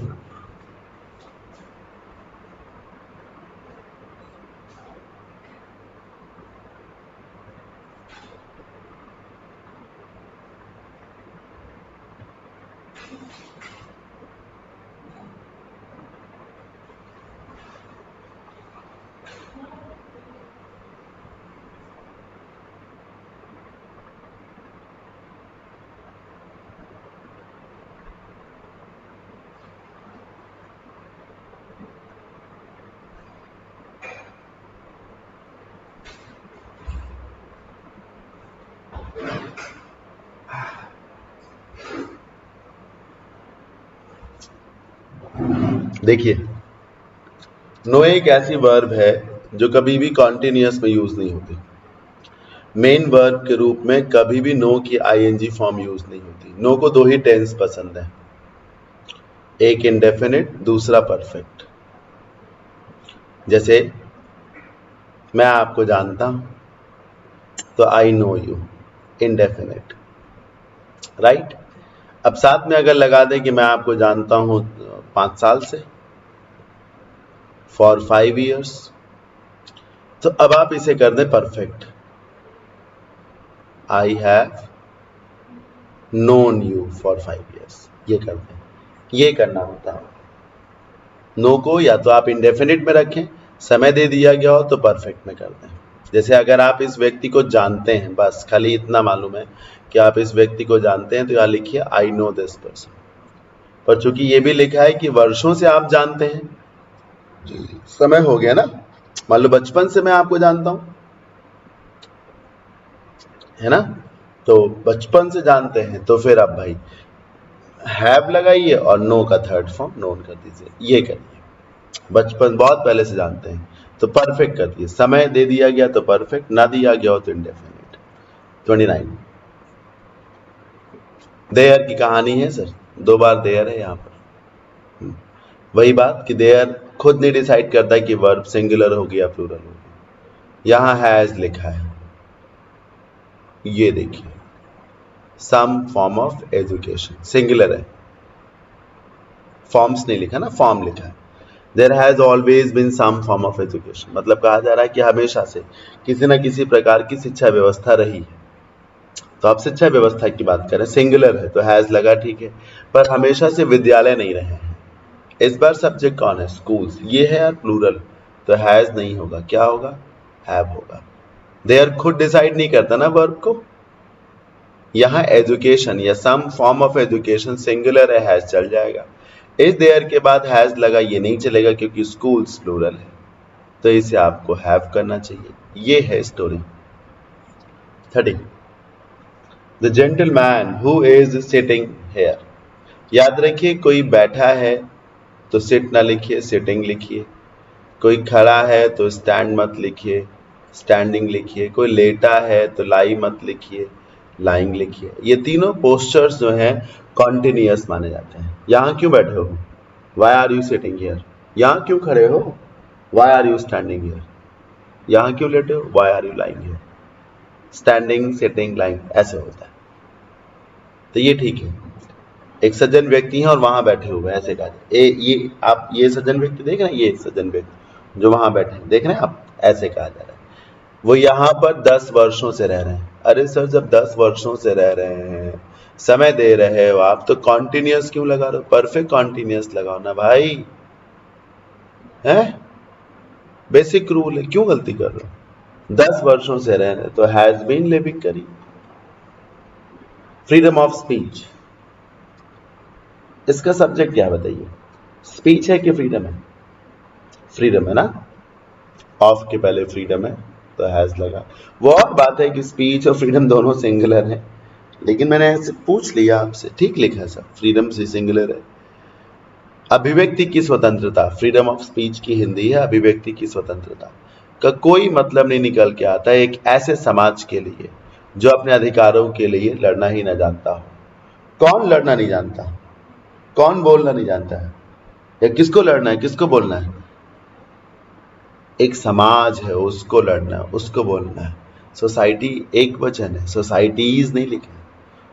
देखिए, नो एक ऐसी वर्ब है जो कभी भी कॉन्टिन्यूअस में यूज नहीं होती। मेन वर्ब के रूप में कभी भी नो की आईएनजी फॉर्म यूज नहीं होती। नो को दो ही टेंस पसंद है, एक इंडेफिनिट, दूसरा परफेक्ट। जैसे मैं आपको जानता हूं, तो I know you, indefinite, right. अब साथ में अगर लगा दें कि मैं आपको जानता हूं 5 साल से, फॉर 5 years, तो अब आप इसे कर दें perfect, I have known you for 5 years, ये कर दें। ये करना होता है। नो को या तो आप इंडेफिनिट में रखें, समय दे दिया गया हो तो परफेक्ट में कर दें। जैसे अगर आप इस व्यक्ति को जानते हैं, बस खाली इतना मालूम है कि आप इस व्यक्ति को जानते हैं, तो यहाँ लिखिए आई नो दिस पर्सन। पर चूंकि ये भी लिखा है कि वर्षों से आप जानते हैं, समय हो गया ना, मान लो बचपन से मैं आपको जानता हूं, है ना, तो बचपन से जानते हैं, तो फिर अब भाई हैव लगाइए और नो का थर्ड फॉर्म नोन कर दीजिए, ये करिए। बचपन बहुत पहले से जानते हैं तो परफेक्ट कर दिए, समय दे दिया गया तो परफेक्ट, ना दिया गया हो तो इंडेफिनिट। 29, देयर की कहानी है सर, 2 बार देयर है यहाँ पर। वही बात कि देयर खुद नहीं डिसाइड करता कि वर्ब सिंगुलर होगी या प्लूरल होगी। यहाँ हैज लिखा है, ये देखिए, some form of education, singular है, फॉर्म्स नहीं लिखा ना, फॉर्म लिखा है। There has always been some form of education, मतलब कहा जा रहा है कि हमेशा से किसी न किसी प्रकार की शिक्षा व्यवस्था रही है। तो आप शिक्षा व्यवस्था की बात करें, सिंगुलर है तो हैज लगा, ठीक है, पर हमेशा से विद्यालय नहीं रहे हैं। इस बार सब्जेक्ट कौन है, स्कूल्स, ये है यार प्लूरल, तो हैज नहीं होगा, क्या होगा, हैव होगा। देयर खुद डिसाइड नहीं करता ना वर्ब को, यहाँ एजुकेशन या some form of education singular है, हैज चल जाएगा। इस देयर के बाद हैज लगा, ये नहीं चलेगा क्योंकि स्कूल्स प्लूरल है, तो इसे आपको हैव करना चाहिए। ये है story. 30, the gentleman who is sitting here. याद रखिए, कोई बैठा है तो सिट ना लिखिए, सिटिंग लिखिए। कोई खड़ा है तो स्टैंड मत लिखिए, स्टैंडिंग लिखिए। कोई लेटा है तो लाई मत लिखिए, लाइंग लिखिए। ये तीनों पोस्चर्स जो हैं कॉन्टिन्यूअस माने जाते हैं। यहाँ क्यों बैठे हो, why are you sitting here. यहाँ क्यों खड़े हो, why are you standing here. यहाँ क्यों लेटे हो, why are you lying here. Standing, sitting, lying ऐसे होता है, तो ये ठीक है। एक सज्जन व्यक्ति है और वहां बैठे हुए हैं, ऐसे कहा जाए। ये आप ये सज्जन व्यक्ति देख रहे हैं, ये सज्जन व्यक्ति जो वहां बैठे हैं देख रहे हैं आप, ऐसे कहा जा रहा है। वो यहाँ पर 10 वर्षों से रह रहे हैं। अरे सर, जब 10 वर्षों से रह रहे हैं, समय दे रहे हो आप, तो कॉन्टिन्यूअस क्यों लगा रहे हो? परफेक्ट कॉन्टिन्यूअस लगाओ ना भाई, है बेसिक रूल है, क्यों गलती कर रहे हो? 10 वर्षों से रह रहे तो हैज बीन लिविंग करी। फ्रीडम ऑफ स्पीच, इसका सब्जेक्ट क्या बताइए? स्पीच है कि फ्रीडम है? फ्रीडम है ना, ऑफ के पहले फ्रीडम है तो हैज लगा। वो और बात है कि स्पीच और फ्रीडम दोनों सिंगुलर है, लेकिन मैंने ऐसे पूछ लिया आपसे, ठीक लिखा है सर, फ्रीडम से सिंगुलर है। अभिव्यक्ति की स्वतंत्रता, फ्रीडम ऑफ स्पीच की हिंदी है अभिव्यक्ति की स्वतंत्रता, का कोई मतलब नहीं निकल के आता है एक ऐसे समाज के लिए जो अपने अधिकारों के लिए लड़ना ही ना जानता हो। कौन लड़ना नहीं जानता? कौन बोलना नहीं जानता है? या किसको लड़ना है, किसको बोलना है? एक समाज है, उसको लड़ना है, उसको बोलना है। सोसाइटी एक वचन है, सोसाइटीज नहीं लिखा है,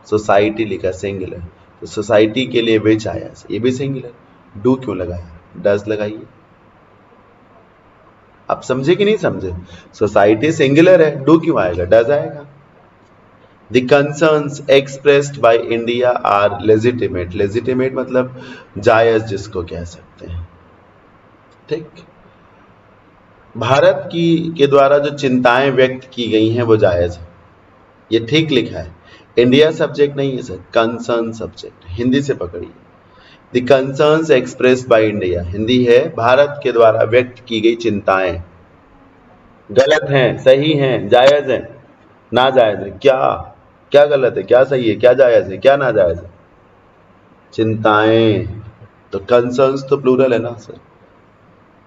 सोसाइटी लिखा सिंगुलर। तो सोसाइटी के लिए विच आया, ये भी सिंगुलर। डू क्यों लगाया? डज लगाइए। आप समझे कि नहीं समझे? सोसाइटी सिंगुलर है, डू क्यों आएगा? डज आएगा। The concerns expressed by India are legitimate. Legitimate मतलब जायज, जिसको कह सकते हैं, ठीक। भारत की के द्वारा जो चिंताएं व्यक्त की गई हैं वो जायज है, ये ठीक लिखा है। इंडिया सब्जेक्ट नहीं है सर, कंसर्न सब्जेक्ट, हिंदी से पकड़िए। The concerns expressed by India, Hindi है, भारत के द्वारा व्यक्त की गई चिंताएं गलत हैं, सही हैं, जायज हैं, नाजायज है? क्या क्या गलत है, क्या सही है, क्या जायज है, क्या नाजायज है? चिंताएं। तो कंसर्न्स तो प्लूरल है ना सर,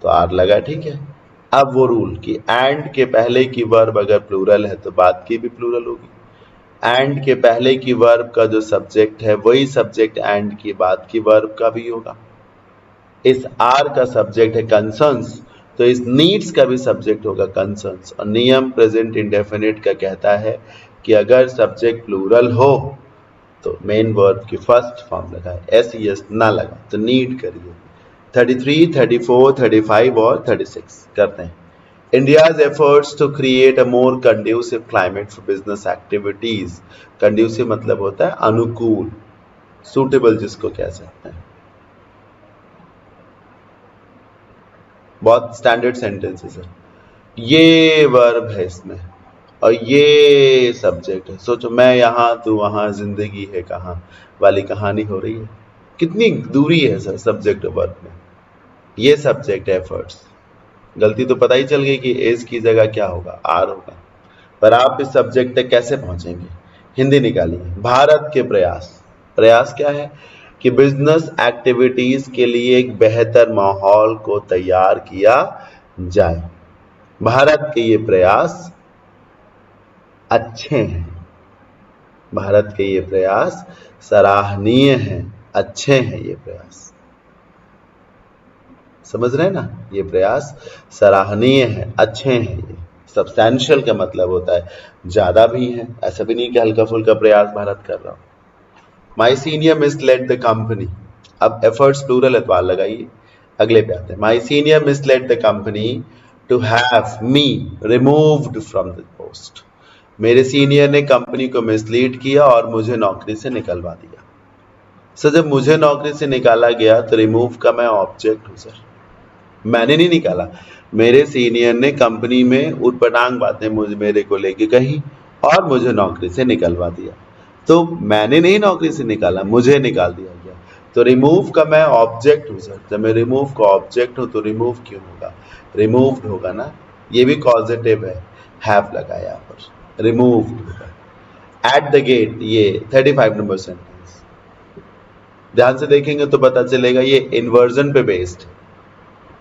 तो आर लगा, ठीक है। अब वो रूल कि एंड के पहले की वर्ब अगर प्लूरल है तो बात की भी प्लूरल होगी। एंड के पहले की वर्ब का जो सब्जेक्ट है वही सब्जेक्ट एंड की बात की वर्ब का भी होगा। इस आर का सब्जेक्ट है कंसर्न्स, तो इस नीड्स का भी सब्जेक्ट होगा कंसर्न्स। और नियम प्रेजेंट इंडेफिनिट का कहता है कि अगर सब्जेक्ट प्लूरल हो तो मेन वर्ब की फर्स्ट फॉर्म लगाए, एस यस ना लगा तो नीड करिए। 33, 34, 35 और 36 करते हैं। India's efforts to create a more conducive climate for business activities. Conducive मतलब होता है अनुकूल, suitable जिसको कह सकते हैं। बहुत स्टैंडर्ड सेंटेंसेस है। ये वर्ब है इसमें और ये सब्जेक्ट है। सोचो, मैं यहाँ तू वहाँ, जिंदगी है कहाँ वाली कहानी हो रही है। कितनी दूरी है सर सब्जेक्ट और वर्ब में। ये सब्जेक्ट एफर्ट्स, गलती तो पता ही चल गई कि एज की जगह क्या होगा, आर होगा। पर आप इस सब्जेक्ट तक कैसे पहुंचेंगे? हिंदी निकालिए। भारत के प्रयास, प्रयास क्या है कि बिजनेस एक्टिविटीज के लिए एक बेहतर माहौल को तैयार किया जाए। भारत के ये प्रयास अच्छे हैं, भारत के ये प्रयास सराहनीय हैं, अच्छे हैं ये प्रयास। समझ रहे हैं ना? ये प्रयास सराहनीय है, अच्छे हैं। ये सब्सटैंशियल का मतलब होता है ज्यादा भी है, ऐसा भी नहीं कि हल्का फुल्का प्रयास भारत कर रहा हो। My senior misled the company, अब एफर्ट्स प्लूरल है तो आर लगाइए। अगले पे आते हैं। My senior misled the company to have me removed from the post, मेरे सीनियर ने कंपनी को मिसलीड किया और मुझे नौकरी से निकलवा दिया। सर, जब मुझे नौकरी से निकाला गया तो रिमूव का मैं ऑब्जेक्ट हूं सर, मैंने नहीं निकाला। मेरे सीनियर ने कंपनी में उटपटांग बातें मेरे को लेके कही और मुझे नौकरी से निकलवा दिया। तो मैंने नहीं नौकरी से निकाला, मुझे निकाल दिया गया। तो रिमूव का मैं ऑब्जेक्ट हूं सर, जब मैं रिमूव का ऑब्जेक्ट हूं तो रिमूव क्यों होगा? रिमूव्ड होगा ना, ये भी कॉजेटिव है, हैव लगा यहाँ पर, रिमूव्ड होगा। एट द गेट, ये 35 नंबर सेंटेंस ध्यान से देखेंगे तो पता चलेगा ये इन्वर्जन पे बेस्ड है।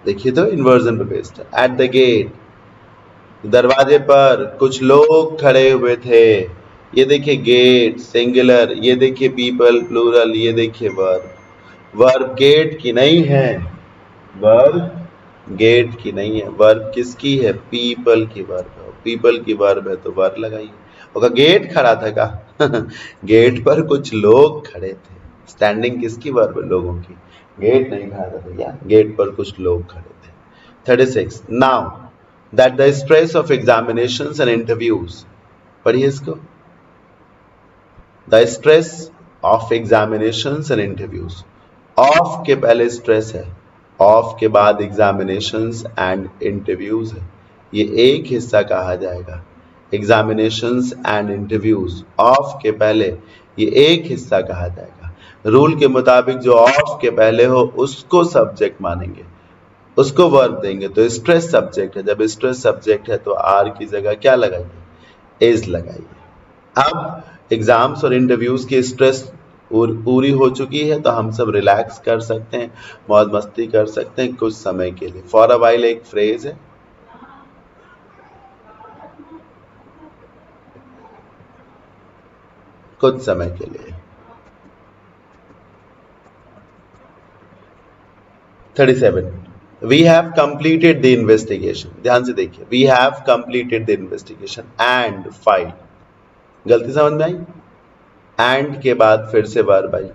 देखिए तो इन्वर्जन पे बेस्ड है। एट द गेट, दरवाजे पर कुछ लोग खड़े हुए थे। ये देखिए गेट सिंगुलर, ये देखिए पीपल प्लूरल, ये देखिए वर्ब। वर्ब गेट की नहीं है, वर्ब गेट की नहीं है, वर्ब किसकी है? पीपल की वर्ब है। पीपल की वर्ब है तो वर्ब लगाइए। और गेट खड़ा था का गेट पर कुछ लोग खड़े थे। स्टैंडिंग किसकी वर्ब है? लोगों की। गेट नहीं खड़ा था भैया, गेट पर कुछ लोग खड़े थे। 36 now that the stress of examinations and interviews, पढ़िए इसको। The stress of examinations and interviews, of के पहले स्ट्रेस है, ऑफ के बाद एग्जामिनेशंस एंड इंटरव्यूज है, ये एक हिस्सा कहा जाएगा। एग्जामिनेशंस एंड इंटरव्यूज, ऑफ के पहले ये एक हिस्सा कहा जाएगा। रूल के मुताबिक जो ऑफ के पहले हो उसको सब्जेक्ट मानेंगे, उसको वर्ब देंगे। तो स्ट्रेस सब्जेक्ट है, जब स्ट्रेस सब्जेक्ट है तो आर की जगह क्या लगाइए? इज लगाइए। अब एग्जाम्स और इंटरव्यूज की स्ट्रेस पूरी हो चुकी है तो हम सब रिलैक्स कर सकते हैं, मौज मस्ती कर सकते हैं कुछ समय के लिए। फॉर अ वाइल एक फ्रेज है, कुछ समय के लिए। 37 we have completed the investigation, ध्यान से देखिए, we have completed the investigation and file, गलती समझ में आई? एंड के बाद फिर से वर्ब आई।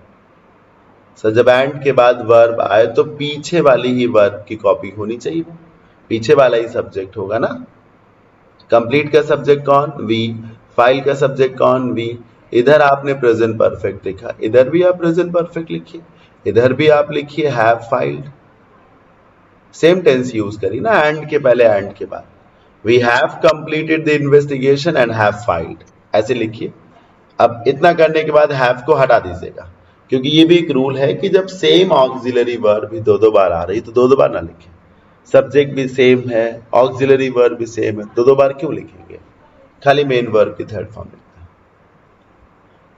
सर जब एंड के बाद वर्ब आए तो पीछे वाली ही वर्ब की कॉपी होनी चाहिए, पीछे वाला ही सब्जेक्ट होगा ना। कंप्लीट का सब्जेक्ट कौन? वी। फाइल का सब्जेक्ट कौन? वी। इधर आपने प्रेजेंट परफेक्ट लिखा, इधर भी आप प्रेजेंट परफेक्ट लिखिए, इधर भी आप लिखिए have filed, same tense use करिए ना, एंड के पहले एंड के बाद। We have completed the investigation and have filed, ऐसे लिखिए। अब इतना करने के बाद हैव को हटा दीजिएगा, क्योंकि ये भी एक रूल है कि जब सेम ऑक्सिलरी वर्ब भी दो बार आ रही तो दो बार ना लिखें। सब्जेक्ट भी सेम है, ऑक्सिलरी वर्ब भी सेम है, दो बार क्यों लिखेंगे? खाली मेन वर्ब की थर्ड फॉर्म लिखते हैं।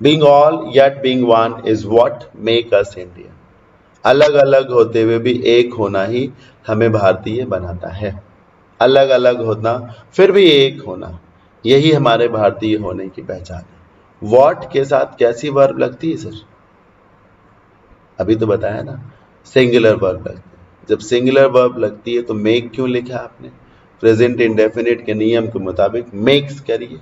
Being all yet being one is what make us Indian, अलग अलग होते हुए भी एक होना ही हमें भारतीय बनाता है। अलग अलग होना फिर भी एक होना, यही हमारे भारतीय होने की पहचान है। वॉट के साथ कैसी वर्ब लगती है सर? अभी तो बताया ना, सिंगुलर वर्ब लगती है। जब सिंगुलर वर्ब लगती है तो मेक क्यों लिखा आपने? प्रेजेंट इंडेफिनिट के नियम के मुताबिक मेक्स करिए।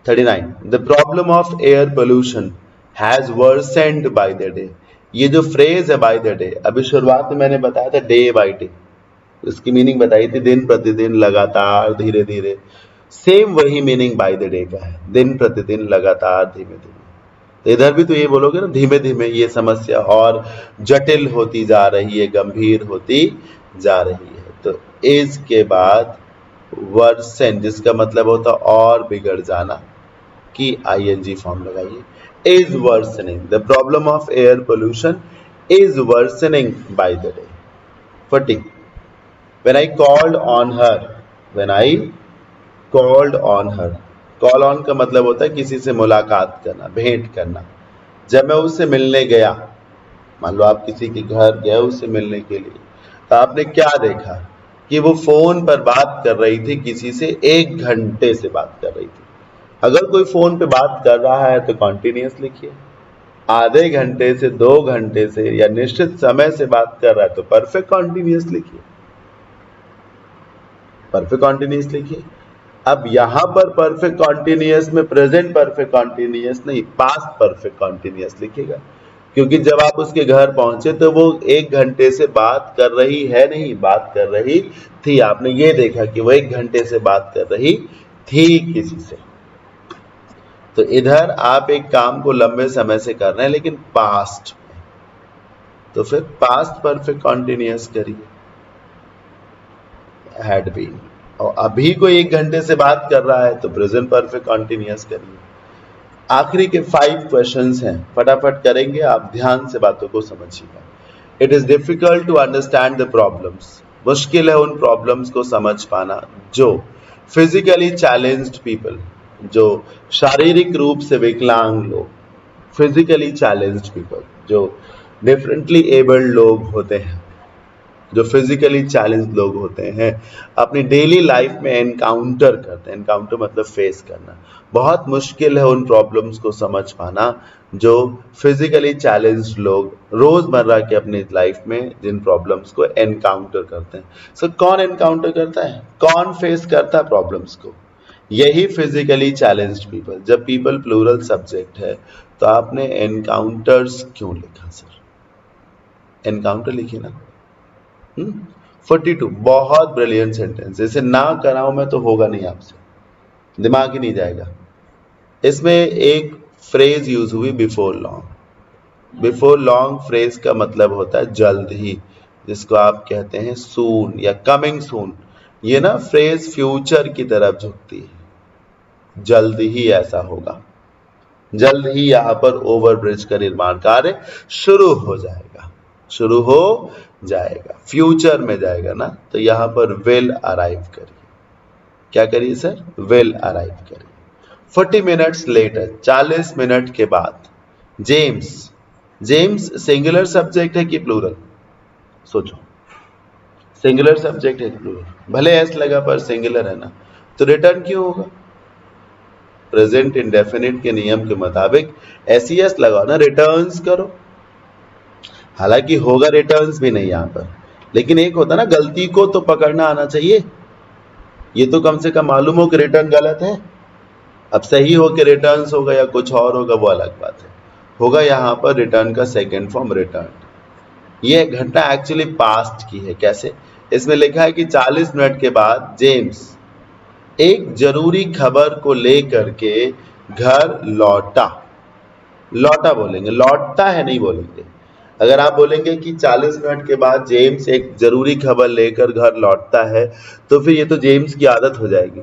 39 the problem of air pollution has worsened by the day, ये जो फ्रेज है बाय द डे, अभी शुरुआत में मैंने बताया था डे बाय डे, उसकी मीनिंग बताई थी दिन प्रतिदिन, लगातार, धीरे धीरे। सेम वही मीनिंग बाय द डे का है, दिन प्रतिदिन, लगातार, धीमे धीमे। तो इधर भी तो ये बोलोगे ना, धीमे धीमे ये समस्या और जटिल होती जा रही है, गंभीर होती जा रही है। तो इज के बाद वर्सेन, जिसका मतलब होता और बिगड़ जाना, की आईएनजी फॉर्म लगाइए। Is worsening, the problem of air pollution is worsening bye the day. 40 when I called on her, when I called on her, call on का मतलब होता है किसी से मुलाकात करना, भेंट करना। जब मैं उससे मिलने गया, मान लो आप किसी के घर गए उससे मिलने के लिए, तो आपने क्या देखा कि वो फोन पर बात कर रही थी, किसी से 1 घंटे से बात कर रही थी। अगर कोई फोन पे बात कर रहा है तो कॉन्टिन्यूअस लिखिए, आधे घंटे से 2 घंटे से या निश्चित समय से बात कर रहा है तो परफेक्ट कॉन्टिन्यूअस लिखिए, परफेक्ट कॉन्टिन्यूअस लिखिए। अब यहां पर परफेक्ट कॉन्टिन्यूअस में प्रेजेंट परफेक्ट कॉन्टिन्यूअस नहीं, पास्ट परफेक्ट कॉन्टिन्यूअस लिखिएगा, क्योंकि जब आप उसके घर पहुंचे तो वो 1 घंटे से बात कर रही है नहीं, बात कर रही थी। आपने ये देखा कि वो 1 घंटे से बात कर रही थी किसी से। तो इधर आप एक काम को लंबे समय से कर रहे हैं लेकिन पास्ट में, तो फिर पास्ट परफेक्ट कॉन्टिन्यूअस करिए, हैड बीन। और अभी कोई 1 घंटे से बात कर रहा है तो प्रेजेंट परफेक्ट कॉन्टिन्यूअस करिए। आखिरी के 5 क्वेश्चंस हैं, फटाफट करेंगे, आप ध्यान से बातों को समझिएगा। It is difficult to understand the problems, मुश्किल है उन प्रॉब्लम्स को समझ पाना जो फिजिकली चैलेंज्ड पीपल, जो शारीरिक रूप से विकलांग लोग, फिजिकली चैलेंज्ड पीपल, जो डिफरेंटली एबल्ड लोग होते हैं, जो फिजिकली चैलेंज लोग होते हैं, अपनी डेली लाइफ में एनकाउंटर करते हैं। एनकाउंटर मतलब फेस करना। बहुत मुश्किल है उन प्रॉब्लम्स को समझ पाना जो फिजिकली चैलेंज लोग रोजमर्रा के अपनी लाइफ में जिन प्रॉब्लम्स को एनकाउंटर करते हैं। सो कौन एनकाउंटर करता है, कौन फेस करता है प्रॉब्लम्स को? यही फिजिकली चैलेंज्ड पीपल। जब पीपल प्लूरल सब्जेक्ट है तो आपने एनकाउंटर्स क्यों लिखा सर? एनकाउंटर लिखिए ना। 42 बहुत ब्रिलियंट सेंटेंस, इसे ना कराऊं मैं तो होगा नहीं आपसे, दिमाग ही नहीं जाएगा। इसमें एक फ्रेज यूज हुई before long. Before long phrase का मतलब होता है जल्द ही, जिसको आप कहते हैं सून या कमिंग सून। ये ना फ्रेज फ्यूचर की तरफ झुकती है, जल्द ही ऐसा होगा, जल्द ही यहां पर ओवरब्रिज का निर्माण कार्य शुरू हो जाएगा, शुरू हो जाएगा, फ्यूचर में जाएगा ना, तो यहां पर विल अराइव करिए। क्या करिए सर? विल अराइव करिए। 40 मिनट्स लेटर, 40 मिनट के बाद। जेम्स, जेम्स सिंगुलर सब्जेक्ट है कि प्लूरल? सोचो, सिंगुलर सब्जेक्ट है कि प्लूरल? भले एस लगा पर सिंगुलर है ना, तो रिटर्न क्यों होगा? प्रेजेंट इंडेफिनिट के नियम के मुताबिक एस लगाओ ना, रिटर्न्स करो। हालांकि होगा रिटर्न्स भी नहीं यहां पर, लेकिन एक होता ना, गलती को तो पकड़ना आना चाहिए। ये तो कम से कम मालूम हो कि रिटर्न गलत है। अब सही हो कि रिटर्न्स होगा या कुछ और होगा वो अलग बात है। होगा यहां पर रिटर्न का सेकेंड फॉर्म रिटर्न। ये घटना एक्चुअली पास्ट की है। कैसे? इसमें लिखा है कि 40 मिनट के बाद जेम्स एक जरूरी खबर को लेकर के घर लौटा। लौटा बोलेंगे, लौटता है नहीं बोलेंगे। अगर आप बोलेंगे कि 40 मिनट के बाद जेम्स एक जरूरी खबर लेकर घर लौटता है, तो फिर ये तो जेम्स की आदत हो जाएगी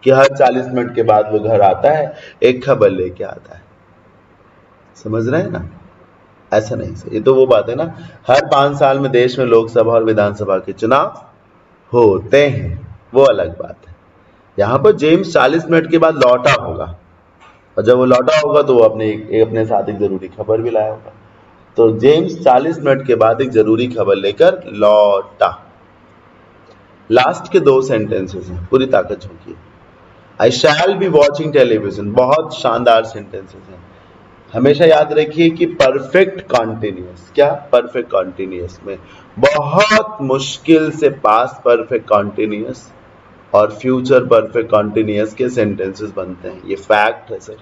कि हर 40 मिनट के बाद वो घर आता है, एक खबर लेके आता है। समझ रहे हैं ना? ऐसा नहीं सर, ये तो वो बात है ना, हर 5 साल में देश में लोकसभा और विधानसभा के चुनाव होते हैं, वो अलग बात है। यहां पर जेम्स 40 मिनट के बाद लौटा होगा, और जब वो लौटा होगा तो वो अपने साथ एक जरूरी खबर भी लाया होगा। तो जेम्स 40 मिनट के बाद एक जरूरी खबर लेकर लौटा। लास्ट के 2 सेंटेंसेस हैं, पूरी ताकत झोंकिए। आई शैल बी वॉचिंग टेलीविजन, बहुत शानदार सेंटेंसेस हैं। हमेशा याद रखिए कि परफेक्ट कॉन्टिन्यूअस, क्या परफेक्ट कॉन्टिन्यूअस में बहुत मुश्किल से पास्ट परफेक्ट कॉन्टिन्यूअस और फ्यूचर परफेक्ट कॉन्टिन्यूअस के सेंटेंसेस बनते हैं। ये फैक्ट है सर।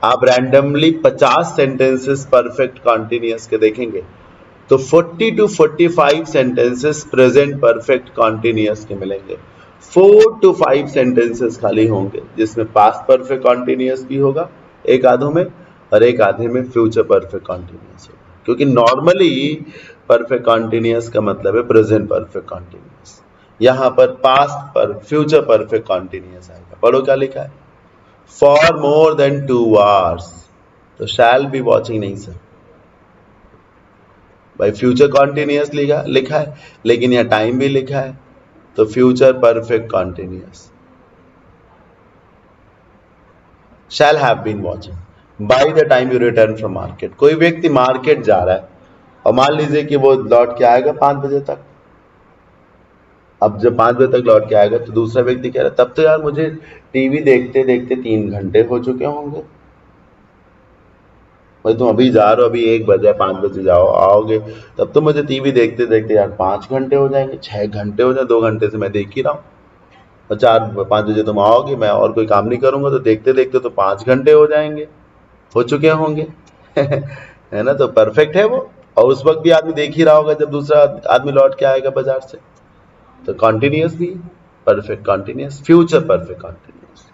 आप रैंडमली 50 सेंटेंसेस परफेक्ट कॉन्टिन्यूअस के देखेंगे तो 40 to 45 sentences present perfect continuous के मिलेंगे। 4 to 5 सेंटेंसेस खाली होंगे जिसमें पास्ट परफेक्ट कॉन्टिन्यूअस भी होगा एक आधों में, और एक आधे में फ्यूचर परफेक्ट कॉन्टिन्यूअस होगा। क्योंकि नॉर्मली परफेक्ट कॉन्टिन्यूअस का मतलब है प्रेजेंट परफेक्ट कॉन्टिन्यूअस, यहां पर पास्ट पर फ्यूचर परफेक्ट कॉन्टिन्यूअस आएगा। पढ़ो क्या लिखा है? फॉर मोर देन 2 hours, तो शैल बी वॉचिंग नहीं सर भाई, फ्यूचर कॉन्टिन्यूअस लिखा है, लेकिन यहां टाइम भी लिखा है, तो future perfect continuous. Shall have been watching by the time you return from market. कोई व्यक्ति मार्केट जा रहा है और मान लीजिए कि वो लौट के आएगा 5 बजे तक। अब जब 5 बजे तक लौट के आएगा तो दूसरा व्यक्ति कह रहा है तब तो यार मुझे टीवी देखते देखते 3 घंटे हो चुके होंगे। भाई तुम अभी जा रहे हो, अभी 1 बजे, 5 बजे जाओ आओगे, तब तो मुझे टीवी देखते देखते यार 5 घंटे हो जाएंगे, 6 घंटे हो जाए, 2 घंटे से मैं देख ही रहा हूँ, और 4-5 बजे तुम आओगे, मैं और कोई काम नहीं करूंगा, तो देखते देखते तो 5 घंटे हो जाएंगे, हो चुके होंगे। है ना? तो परफेक्ट है वो, और उस वक्त भी आदमी देख ही रहा होगा जब दूसरा आदमी लौट के आएगा बाजार से। तो कॉन्टिन्यूअस भी, perfect continuous, future perfect continuous.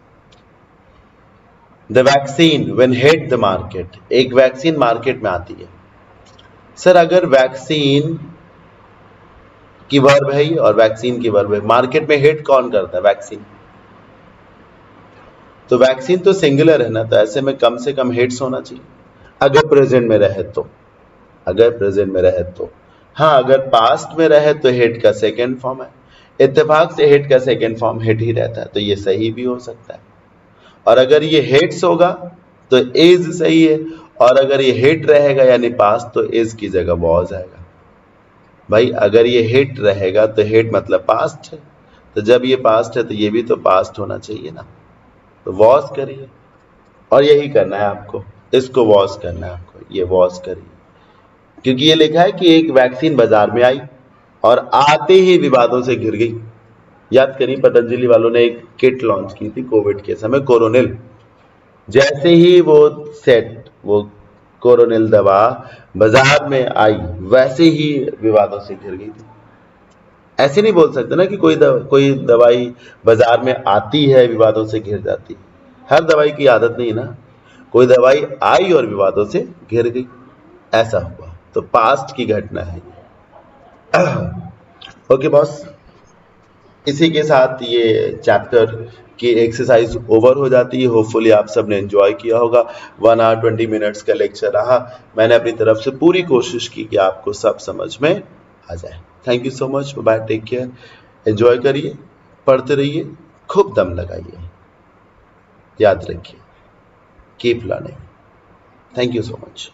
The vaccine when hit the market, एक वैक्सीन मार्केट में आती है। सर अगर वैक्सीन की वर्ब है और वैक्सीन की वर्ब है, मार्केट में हिट कौन करता है? वैक्सीन। तो वैक्सीन तो सिंगुलर है ना, तो ऐसे में कम से कम हिट्स होना चाहिए अगर प्रेजेंट में रहे तो, अगर प्रेजेंट में रहे तो। हाँ, अगर पास्ट में रहे तो हिट का सेकेंड फॉर्म है, इत्तेफाक से हिट का सेकेंड फॉर्म हिट ही रहता है, तो ये सही भी हो सकता है। और अगर ये हिट्स होगा तो इज सही है, और अगर ये हिट रहेगा यानी पास्ट तो इज की जगह वॉज आएगा। भाई अगर ये हिट रहेगा तो हिट मतलब पास्ट है, तो जब ये पास्ट है तो ये भी तो पास्ट होना चाहिए ना, तो वॉज करिए, और यही करना है आपको, इसको वॉज करना है आपको, ये वॉज करिए। क्योंकि ये लिखा है कि एक वैक्सीन बाजार में आई और आते ही विवादों से घिर गई, याद करिए पतंजलि वालों ने एक किट लॉन्च की थी कोविड के समय, कोरोनिल। जैसे ही वो कोरोनिल दवा बाजार में आई, वैसे ही विवादों से घिर गई थी। ऐसे नहीं बोल सकते ना कि कोई दवाई बाजार में आती है विवादों से घिर जाती है। हर दवाई की आदत नहीं ना, कोई दवाई आई और विवादों से घिर गई, ऐसा हुआ। तो पास्ट की घटना है। ओके बॉस, इसी के साथ ये चैप्टर की एक्सरसाइज ओवर हो जाती है। होपफुली आप सबने एंजॉय किया होगा। 1 आवर 20 मिनट्स का लेक्चर रहा। मैंने अपनी तरफ से पूरी कोशिश की कि आपको सब समझ में आ जाए। Thank you so much, bye, take care, enjoy करिए, पढ़ते रहिए, खूब दम लगाइए, याद रखिए, keep learning. Thank you so much.